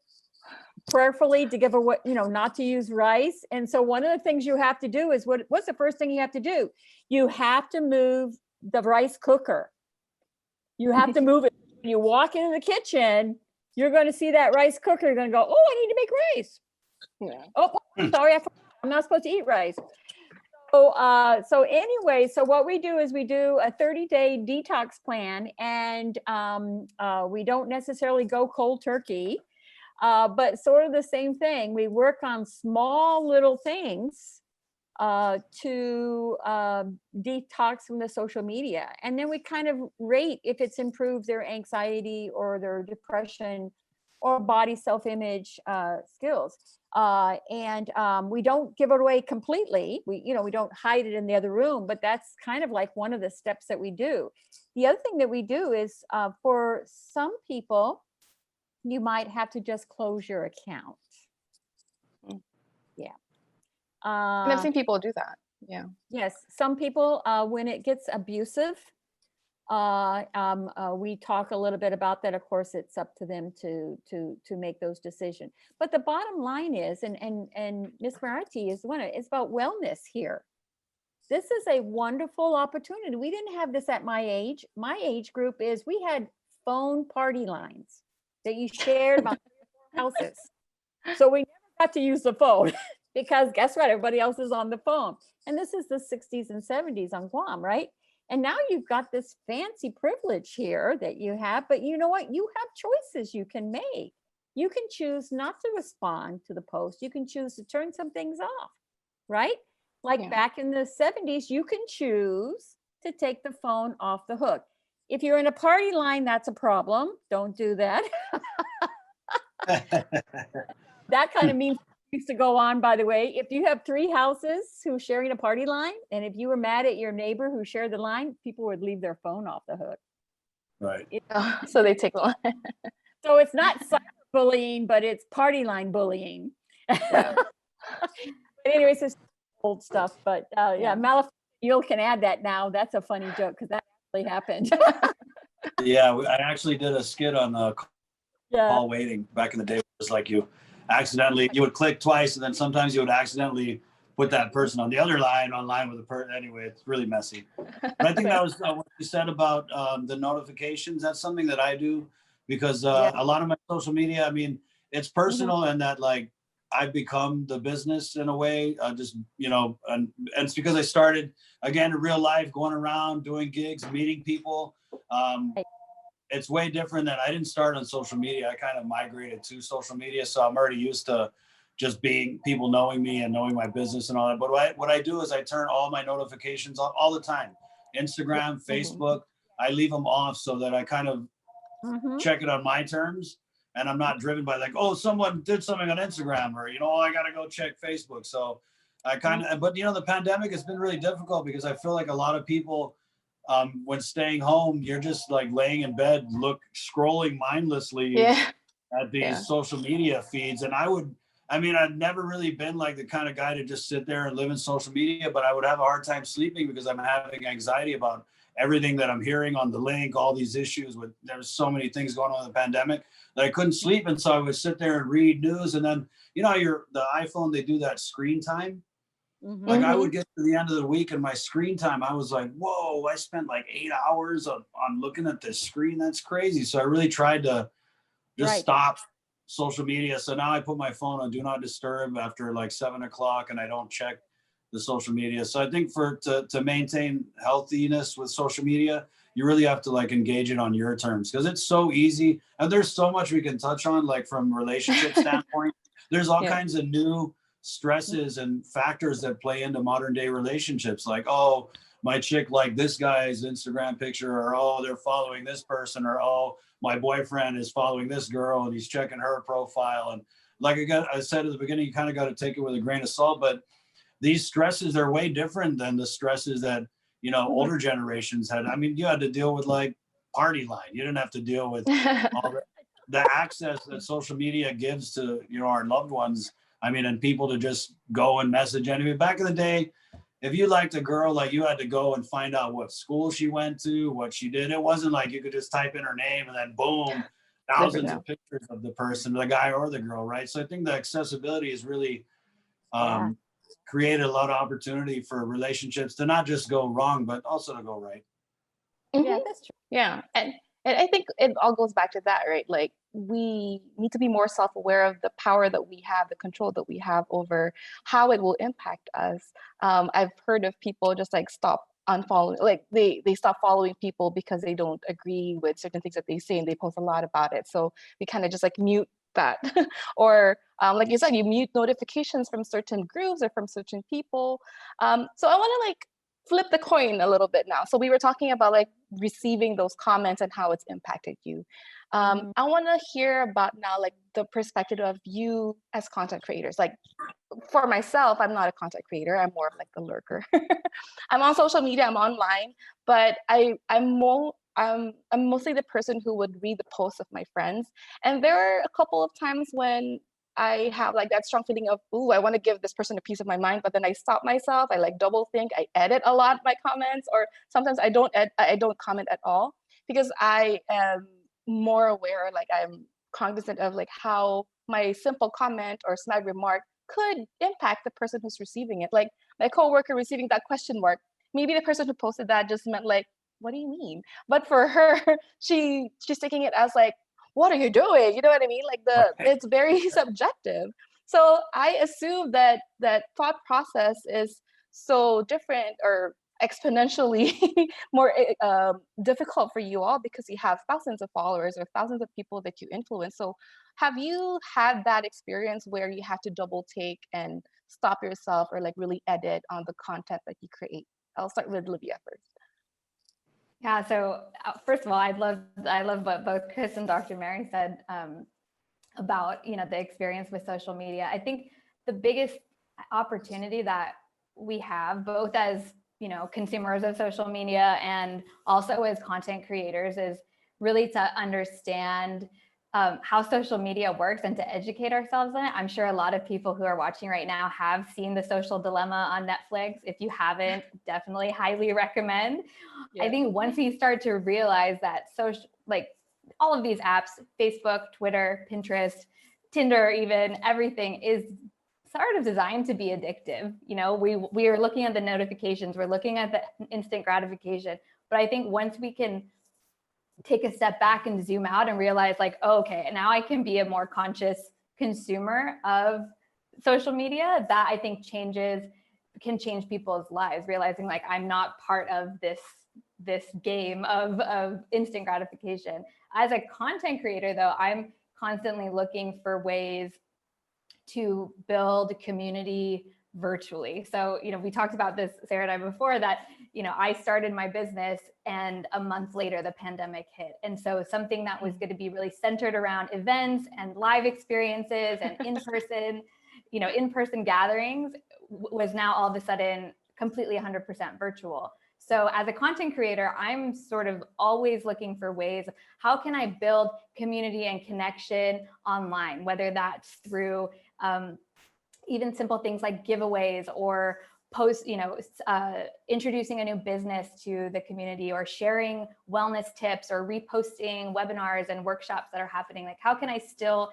prayerfully to give away, not to use rice. And so one of the things you have to do is what's the first thing you have to do? You have to move the rice cooker. You have to move it. When you walk into the kitchen, you're going to see that rice cooker. You're going to go, oh, I need to make rice.
Yeah.
Oh, sorry, I forgot. I'm not supposed to eat rice. So anyway, so what we do is we do a 30-day detox plan, and we don't necessarily go cold turkey, but sort of the same thing. We work on small little things to detox from the social media. And then we kind of rate if it's improved their anxiety or their depression or body self-image skills. And we don't give it away completely. We don't hide it in the other room, but that's kind of like one of the steps that we do. The other thing that we do is for some people, you might have to just close your account. Yeah.
And I've seen people do that. Yeah.
Yes, some people, when it gets abusive, we talk a little bit about that. Of course, it's up to them to make those decisions. But the bottom line is, and Miss Marathi is it's about wellness here. This is a wonderful opportunity. We didn't have this at my age. My age group we had phone party lines that you shared about houses. So we never got to use the phone. because guess what? Everybody else is on the phone. And this is the 60s and 70s on Guam, right? And now you've got this fancy privilege here that you have, but you know what? You have choices you can make. You can choose not to respond to the post. You can choose to turn some things off, right? Like
Yeah.
back in the 70s, you can choose to take the phone off the hook. If you're in a party line, that's a problem. Don't do that. That kind of means used to go on, by the way. If you have 3 houses who sharing a party line, and if you were mad at your neighbor who shared the line, people would leave their phone off the hook.
Right.
So they take one.
So it's not cyberbullying, but it's party line bullying.
Yeah.
But anyways, it's old stuff. But yeah,
Yeah.
Malaf, you can add that now. That's a funny joke because that actually happened.
Yeah, I actually did a skit on
Yeah.
call waiting back in the day. It was like you would click twice, and then sometimes you would accidentally put that person on the other line online with the person. Anyway, it's really messy. But I think that was what you said about the notifications. That's something that I do because a lot of my social media, I mean, it's personal and that like I've become the business in a way, just, you know, and it's because I started again in real life, going around doing gigs, meeting people. It's way different than I didn't start on social media. I kind of migrated to social media. So I'm already used to just being people knowing me and knowing my business and all that. But what I do is I turn all my notifications on all the time. Instagram, Facebook, I leave them off so that I kind of check it on my terms. And I'm not driven by like, oh, someone did something on Instagram or, you know, I got to go check Facebook. So I kind of, but you know, the pandemic has been really difficult because I feel like a lot of people, when staying home, you're just like laying in bed, scrolling mindlessly at these social media feeds. And I've never really been like the kind of guy to just sit there and live in social media, but I would have a hard time sleeping because I'm having anxiety about everything that I'm hearing on the link, all these issues there's so many things going on in the pandemic that I couldn't sleep. And so I would sit there and read news. And then, you know, the iPhone, they do that screen time. Like I would get to the end of the week and my screen time, I was like, whoa, I spent like 8 hours on looking at this screen. That's crazy. So I really tried to just stop social media. So now I put my phone on do not disturb after like 7 o'clock and I don't check the social media. So I think to maintain healthiness with social media, you really have to like engage it on your terms because it's so easy. And there's so much we can touch on, like from relationship standpoint, there's all kinds of new stresses and factors that play into modern day relationships. Like, oh, my chick liked this guy's Instagram picture, or, oh, they're following this person, or, oh, my boyfriend is following this girl and he's checking her profile. And like I said at the beginning, you kind of got to take it with a grain of salt, but these stresses are way different than the stresses that, you know, older generations had. I mean, you had to deal with like party line. You didn't have to deal with all the access that social media gives to, you know, our loved ones. I mean, and people to just go and message. Anyway, back in the day, if you liked a girl, like you had to go and find out what school she went to, what she did. It wasn't like you could just type in her name and then boom, thousands of pictures of the person, the guy or the girl, right? So I think the accessibility has really created a lot of opportunity for relationships to not just go wrong, but also to go right.
Yeah, that's true.
Yeah. And I think it all goes back to that, right? Like we need to be more self-aware of the power that we have, the control that we have over how it will impact us. I've heard of people just like stop unfollowing, like they stop following people because they don't agree with certain things that they say and they post a lot about it. So we kind of just like mute that or like you said, you mute notifications from certain groups or from certain people. So I want to like flip the coin a little bit now. So we were talking about like receiving those comments and how it's impacted you. I want to hear about now like the perspective of you as content creators. Like for myself, I'm not a content creator. I'm more of like the lurker. I'm on social media, I'm online, but I'm mostly the person who would read the posts of my friends. And there are a couple of times when I have like that strong feeling of, ooh, I want to give this person a piece of my mind, but then I stop myself. I like double think. I edit a lot my comments, or sometimes I don't comment at all because I am more aware. Like I'm cognizant of like how my simple comment or snide remark could impact the person who's receiving it. Like my coworker receiving that question mark. Maybe the person who posted that just meant like, what do you mean? But for her, she's taking it as like, what are you doing? You know what I mean? Like it's very subjective. So I assume that that thought process is so different or exponentially more difficult for you all because you have thousands of followers or thousands of people that you influence. So have you had that experience where you have to double take and stop yourself or like really edit on the content that you create? I'll start with Livia first.
Yeah. So first of all, I love what both Chris and Dr. Mary said about the experience with social media. I think the biggest opportunity that we have, both as consumers of social media and also as content creators, is really to understand how social media works and to educate ourselves in it. I'm sure a lot of people who are watching right now have seen The Social Dilemma on Netflix. If you haven't, definitely highly recommend. Yeah. I think once you start to realize that all of these apps, Facebook, Twitter, Pinterest, Tinder, even everything is sort of designed to be addictive. We are looking at the notifications, we're looking at the instant gratification. But I think once we can take a step back and zoom out and realize okay, now I can be a more conscious consumer of social media, that I think can change people's lives, realizing I'm not part of this game of instant gratification. As a content creator though, I'm constantly looking for ways to build community virtually. So, we talked about this, Sarah and I, before, that, I started my business and a month later the pandemic hit. And so something that was going to be really centered around events and live experiences and in-person gatherings was now all of a sudden completely 100% virtual. So as a content creator, I'm sort of always looking for ways, how can I build community and connection online, whether that's through even simple things like giveaways or introducing a new business to the community, or sharing wellness tips, or reposting webinars and workshops that are happening. How can I still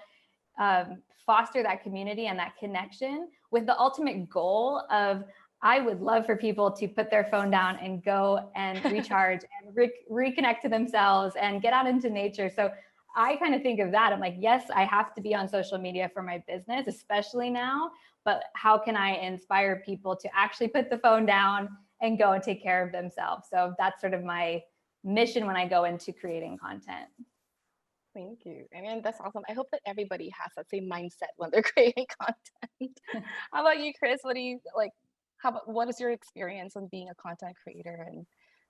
foster that community and that connection with the ultimate goal of, I would love for people to put their phone down and go and recharge and reconnect to themselves and get out into nature. So I kind of think of that. I'm yes, I have to be on social media for my business, especially now, but how can I inspire people to actually put the phone down and go and take care of themselves? So that's sort of my mission when I go into creating content.
Thank you. I mean, that's awesome. I hope that everybody has that same mindset when they're creating content. How about you, Chris? What do you like? What is your experience on being a content creator and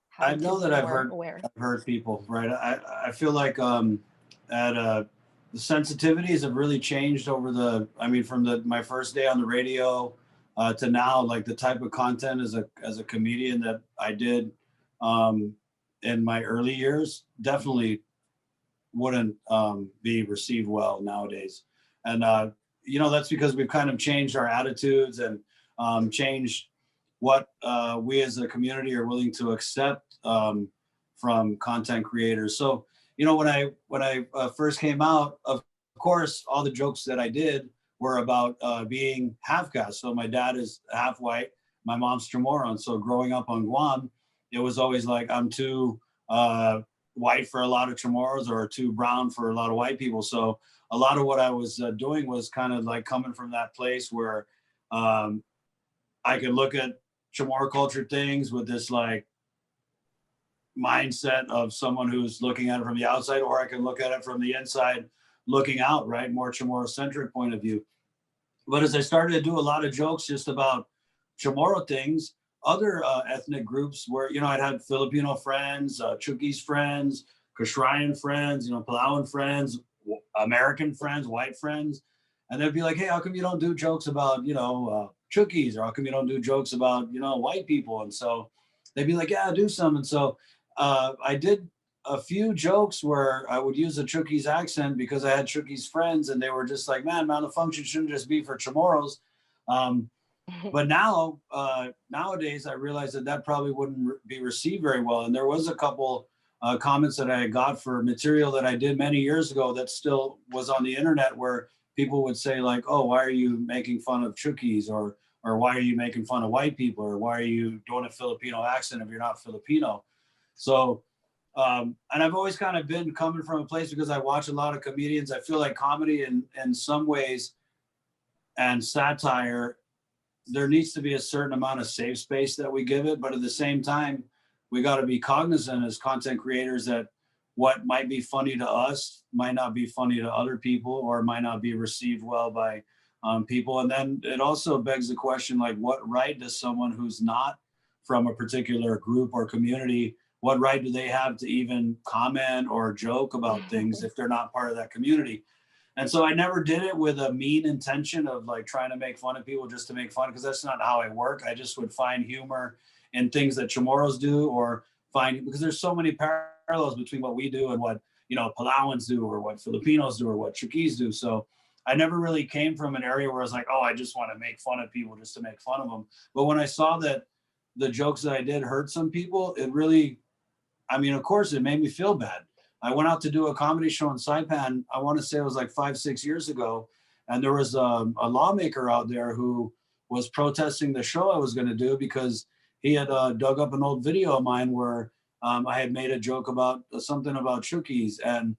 how
I know that I've heard people, right? I feel like the sensitivities have really changed over from my first day on the radio to now, the type of content as a comedian that I did in my early years definitely wouldn't be received well nowadays. And that's because we've kind of changed our attitudes and changed what we as a community are willing to accept from content creators. So, when I first came out, of course, all the jokes that I did were about being half caste. So my dad is half white, my mom's Chamorro. And so growing up on Guam, it was always I'm too white for a lot of Chamorros or too brown for a lot of white people. So a lot of what I was doing was kind of coming from that place where I could look at Chamorro culture things with this mindset of someone who's looking at it from the outside, or I can look at it from the inside looking out, right? More Chamorro-centric point of view. But as I started to do a lot of jokes just about Chamorro things, other ethnic groups where, I'd had Filipino friends, Chuukese friends, Kashrayan friends, Palauan friends, American friends, white friends. And they'd be like, hey, how come you don't do jokes about, Chuukese? Or how come you don't do jokes about, white people? And so they'd be like, yeah, I'll do some. And so I did a few jokes where I would use a Chuukese accent because I had Chuukese friends, and they were just like, man, malfunction shouldn't just be for Chamorros. But now, nowadays, I realized that probably wouldn't be received very well. And there was a couple comments that I got for material that I did many years ago that still was on the internet, where people would say oh, why are you making fun of Chuukese, or why are you making fun of white people, or why are you doing a Filipino accent if you're not Filipino? So, and I've always kind of been coming from a place because I watch a lot of comedians. I feel like comedy in some ways, and satire, there needs to be a certain amount of safe space that we give it. But at the same time, we got to be cognizant as content creators that what might be funny to us might not be funny to other people, or might not be received well by people. And then it also begs the question, like, what right does someone who's not from a particular group or community, what right do they have to even comment or joke about things if they're not part of that community? And so I never did it with a mean intention of like trying to make fun of people just to make fun, because that's not how I work. I just would find humor in things that Chamorros do, or find, because there's so many parallels between what we do and what, you know, Palauans do, or what Filipinos do, or what Chuukese do. So I never really came from an area where I was like, oh, I just want to make fun of people just to make fun of them. But when I saw that the jokes that I did hurt some people, it really, I mean, of course, it made me feel bad. I went out to do a comedy show in Saipan. I want to say it was like 5-6 years ago. And there was a lawmaker out there who was protesting the show I was going to do, because he had dug up an old video of mine where I had made a joke about something about Chuukese. And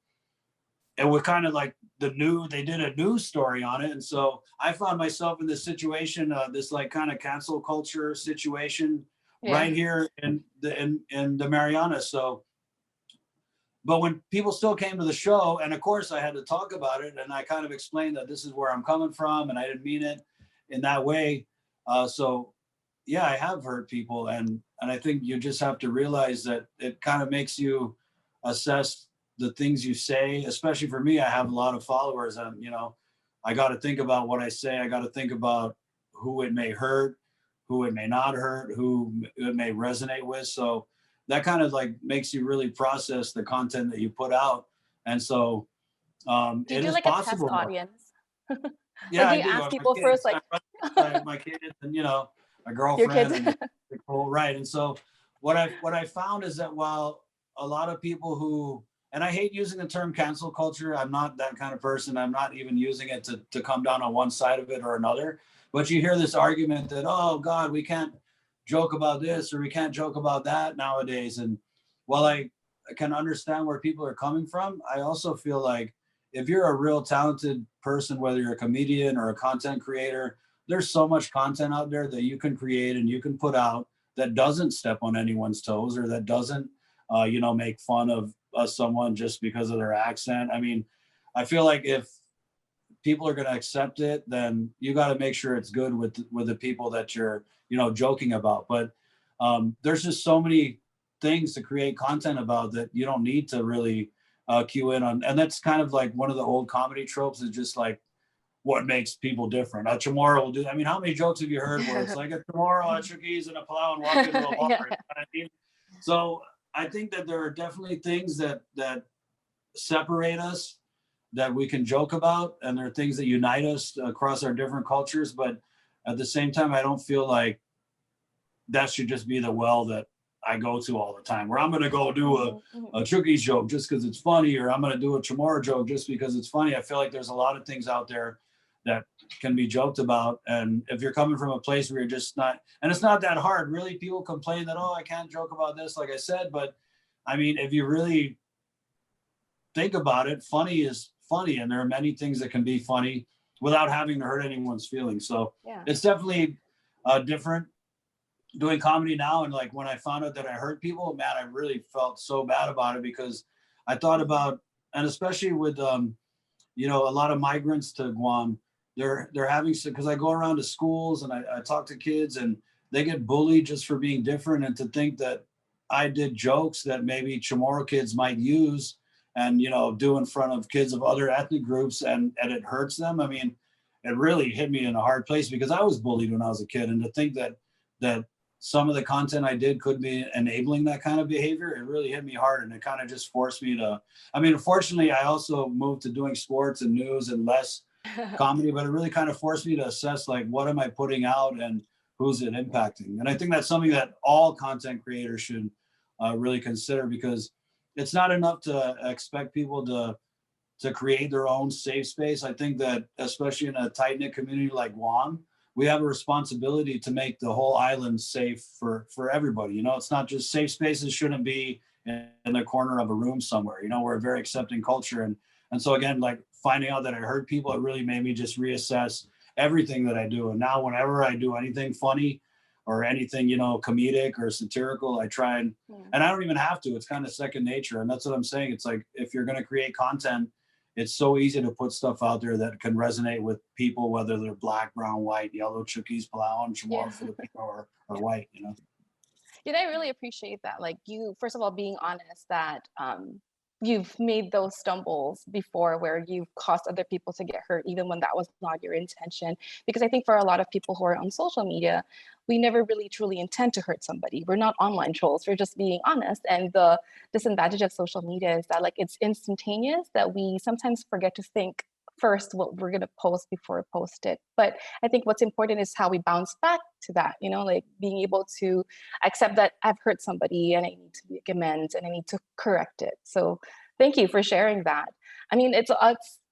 it was kind of like they did a news story on it. And so I found myself in this situation, this like kind of cancel culture situation right here in the Marianas. So, but when people still came to the show, and of course I had to talk about it, and I kind of explained that this is where I'm coming from, and I didn't mean it in that way. So yeah, I have hurt people, and I think you just have to realize that it kind of makes you assess the things you say. Especially for me, I have a lot of followers, and you know, I got to think about what I say. I got to think about who it may hurt, who it may not hurt, who it may resonate with. So that kind of like makes you really process the content that you put out. And so
Do you
it
do
is
like a
possible.
test audience?
Yeah,
Like,
I
do you
do.
ask people first, like
My kids, and you know, my
your
girlfriend,
kids?
and right. And so what I found is that while a lot of people who, and I hate using the term cancel culture, I'm not that kind of person. I'm not even using it to come down on one side of it or another. But you hear this argument that, oh God, we can't joke about this, or we can't joke about that nowadays. And while I can understand where people are coming from, I also feel like if you're a real talented person, whether you're a comedian or a content creator, there's so much content out there that you can create and you can put out that doesn't step on anyone's toes, or that doesn't, make fun of someone just because of their accent. I mean, I feel like if people are going to accept it, then you got to make sure it's good with the people that you're, joking about. But there's just so many things to create content about that you don't need to really cue in on. And that's kind of like one of the old comedy tropes, is just like what makes people different. A Chamorro will do. I mean, how many jokes have you heard where it's like a Chamorro, a Chuukese, and a Palau and walk into a bar? You know what I mean? So I think that there are definitely things that separate us that we can joke about, and there are things that unite us across our different cultures. But at the same time, I don't feel like that should just be the well that I go to all the time, where I'm going to go do a Chuukese joke just because it's funny, or I'm going to do a Chamorro joke just because it's funny. I feel like there's a lot of things out there that can be joked about. And if you're coming from a place where you're just not, and it's not that hard, really. People complain that, oh, I can't joke about this, like I said. But I mean, if you really think about it, funny is funny, and there are many things that can be funny without having to hurt anyone's feelings. So it's definitely different doing comedy now. And like when I found out that I hurt people, man, I really felt so bad about it, because I thought about, and especially with a lot of migrants to Guam, they're having, because I go around to schools and I talk to kids, and they get bullied just for being different. And to think that I did jokes that maybe Chamorro kids might use and do in front of kids of other ethnic groups, and it hurts them. I mean, it really hit me in a hard place, because I was bullied when I was a kid, and to think that some of the content I did could be enabling that kind of behavior, it really hit me hard. And it kind of just forced me to, unfortunately, I also moved to doing sports and news and less comedy, but it really kind of forced me to assess, like, what am I putting out and who's it impacting? And I think that's something that all content creators should really consider, because it's not enough to expect people to create their own safe space. I think that especially in a tight-knit community like Guam, we have a responsibility to make the whole island safe for everybody. It's not just, safe spaces shouldn't be in the corner of a room somewhere. We're a very accepting culture. And so again, like finding out that I hurt people, it really made me just reassess. everything that I do. And now whenever I do anything funny or anything, you know, comedic or satirical, I try and I don't even have to. It's kind of second nature. And that's what I'm saying. It's like, if you're going to create content, it's so easy to put stuff out there that can resonate with people, whether they're black, brown, white, yellow, Chuukese, Palauan, Chamorro, Filipino, or white, you know?
You know, I really appreciate that. Like, you, first of all, being honest that you've made those stumbles before where you've caused other people to get hurt, even when that was not your intention. Because I think for a lot of people who are on social media, we never really truly intend to hurt somebody. We're not online trolls. We're just being honest. And the disadvantage of social media is that, like, it's instantaneous, that we sometimes forget to think first what we're going to post before we post it. But I think what's important is how we bounce back to that, you know, like being able to accept that I've hurt somebody and I need to make amends and I need to correct it. So thank you for sharing that. I mean,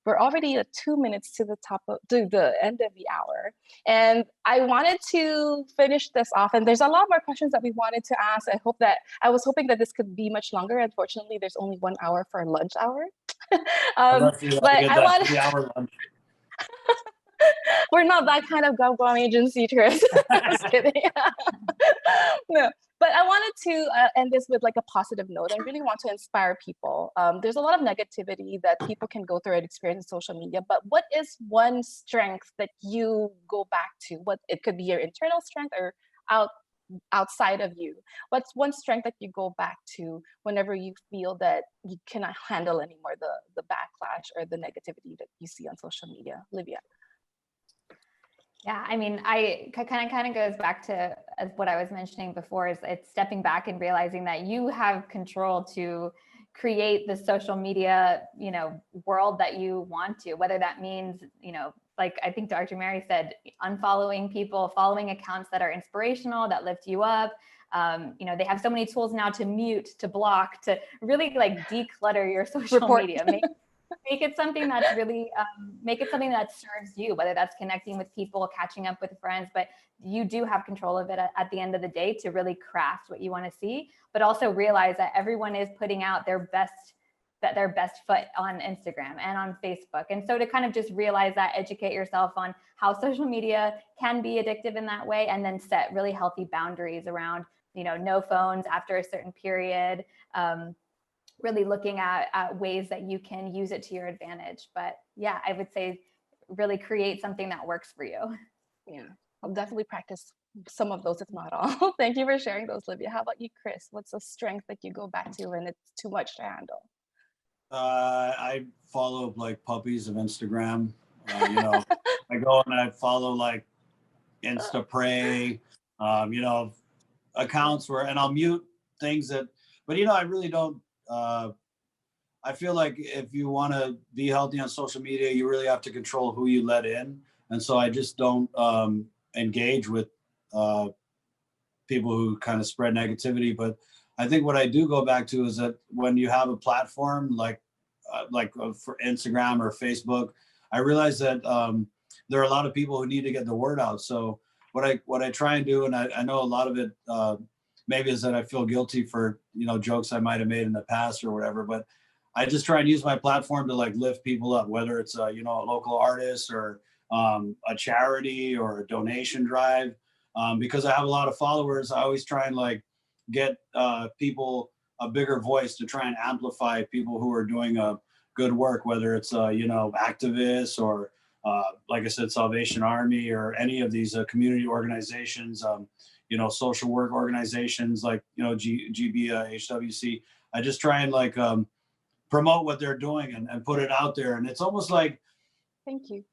we're already 2 minutes to the end of the hour. And I wanted to finish this off. And there's a lot more questions that we wanted to ask. I was hoping that this could be much longer. Unfortunately, there's only 1 hour for a lunch hour. But I want
3-hour lunch.
We're not that kind of Guam agency, Chris. Just kidding. No, but I wanted to end this with like a positive note. I really want to inspire people. There's a lot of negativity that people can go through and experience in social media, but what is one strength that you go back to? What it could be your internal strength or outside of you. What's one strength that you go back to whenever you feel that you cannot handle anymore the backlash or the negativity that you see on social media? Livia.
Yeah, I mean, I kind of goes back to what I was mentioning before, is it's stepping back and realizing that you have control to create the social media, you know, world that you want to, whether that means, you know, like I think Dr. Mary said, unfollowing people, following accounts that are inspirational, that lift you up. You know, they have so many tools now to mute, to block, to really like declutter your social media. Make it something that's really, make it something that serves you, whether that's connecting with people, catching up with friends, but you do have control of it at the end of the day to really craft what you want to see, but also realize that everyone is putting out their best foot on Instagram and on Facebook. And so to kind of just realize that, educate yourself on how social media can be addictive in that way, and then set really healthy boundaries around, you know, no phones after a certain period, really looking at ways that you can use it to your advantage. But yeah, I would say really create something that works for you.
Yeah, I'll definitely practice some of those, if not all. Thank you for sharing those, Livia. How about you, Chris? What's a strength that you go back to when it's too much to handle?
I follow like puppies of Instagram. You know, I go and I follow like Instapray, you know, accounts where, and I'll mute things that, but you know, I really don't. I feel like if you want to be healthy on social media, you really have to control who you let in. And so I just don't engage with people who kind of spread negativity. But I think what I do go back to is that when you have a platform like for Instagram or Facebook, I realize that there are a lot of people who need to get the word out. So what I try and do, and I know a lot of it maybe is that I feel guilty for, you know, jokes I might have made in the past or whatever, but I just try and use my platform to like lift people up, whether it's you know, a local artist or a charity or a donation drive. Because I have a lot of followers, I always try and like get people a bigger voice to try and amplify people who are doing good work, whether it's you know, activists or like I said, Salvation Army or any of these community organizations, you know, social work organizations like, you know, GB, HWC. I just try and like promote what they're doing and put it out there. And it's almost like,
thank you.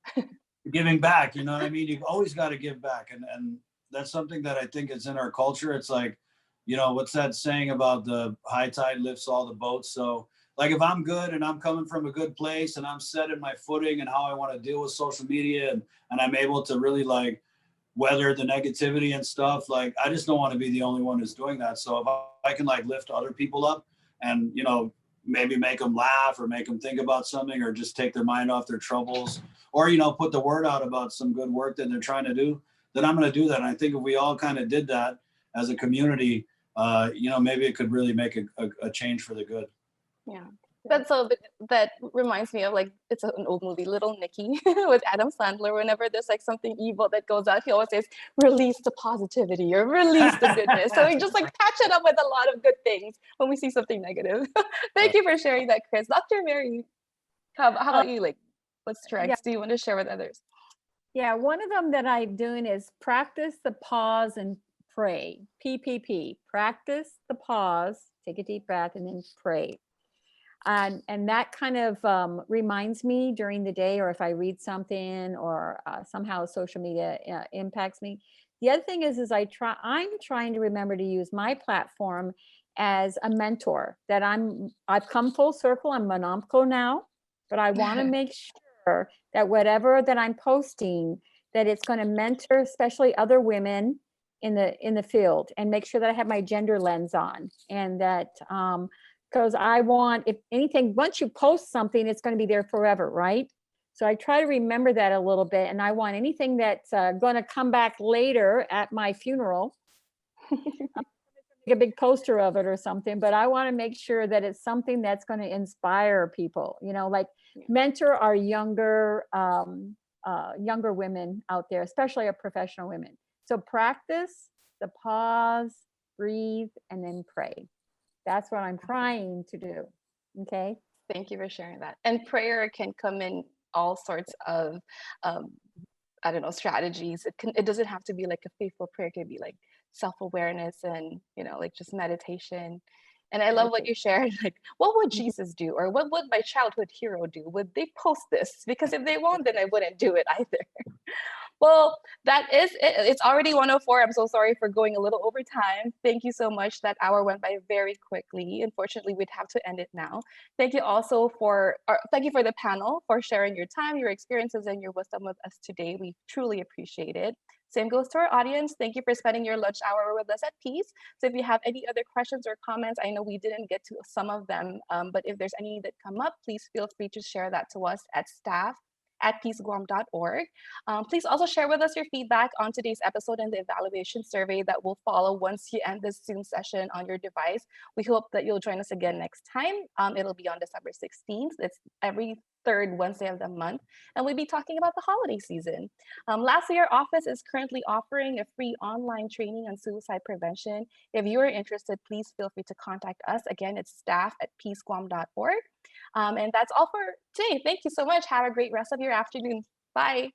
Giving back, you know what I mean? You've always got to give back. And that's something that I think is in our culture. It's like, you know, what's that saying about the high tide lifts all the boats? So like, if I'm good and I'm coming from a good place and I'm set in my footing and how I want to deal with social media and I'm able to really like weather the negativity and stuff, like, I just don't want to be the only one who's doing that. So if I can like lift other people up and, you know, maybe make them laugh or make them think about something or just take their mind off their troubles or, you know, put the word out about some good work that they're trying to do, then I'm going to do that. And I think if we all kind of did that as a community, you know, maybe it could really make a change for the good.
Yeah. That reminds me of like it's an old movie, Little Nicky, with Adam Sandler. Whenever there's like something evil that goes out, he always says, "Release the positivity" or "Release the goodness." So we just like patch it up with a lot of good things when we see something negative. Thank you for sharing that, Chris. Dr. Mary, how about you? Like, what strengths do you want to share with others?
Yeah, one of them that I'm doing is practice the pause and pray. PPP. Practice the pause, take a deep breath, and then pray. And that kind of reminds me during the day, or if I read something, or somehow social media impacts me. The other thing is I'm trying to remember to use my platform as a mentor. That I've come full circle. I'm monomco now, but I want to make sure that whatever that I'm posting, that it's going to mentor, especially other women in the field, and make sure that I have my gender lens on, and that because I want, if anything, once you post something, it's going to be there forever, right? So I try to remember that a little bit, and I want anything that's going to come back later at my funeral, make a big poster of it or something, but I want to make sure that it's something that's going to inspire people, like mentor our younger women out there, especially our professional women. So practice the pause, breathe, and then pray. That's what I'm trying to do. Okay.
Thank you for sharing that. And prayer can come in all sorts of, I don't know, strategies. It doesn't have to be like a faithful prayer. It could be like self-awareness and, like just meditation. And I love what you shared. Like, what would Jesus do? Or what would my childhood hero do? Would they post this? Because if they won't, then I wouldn't do it either. Well, that is it. It's already 1:04. I'm so sorry for going a little over time. Thank you so much. That hour went by very quickly. Unfortunately, we'd have to end it now. Thank you thank you for the panel for sharing your time, your experiences, and your wisdom with us today. We truly appreciate it. Same goes to our audience. Thank you for spending your lunch hour with us at Peace. So if you have any other questions or comments, I know we didn't get to some of them, but if there's any that come up, please feel free to share that to us at staff@peaceguam.org. Please also share with us your feedback on today's episode and the evaluation survey that will follow once you end this Zoom session on your device. We hope that you'll join us again next time. It'll be on December 16th. It's every third Wednesday of the month, and we'll be talking about the holiday season. Lastly, our office is currently offering a free online training on suicide prevention. If you are interested, please feel free to contact us. Again, it's staff@peaceguam.org. And that's all for today. Thank you so much. Have a great rest of your afternoon. Bye.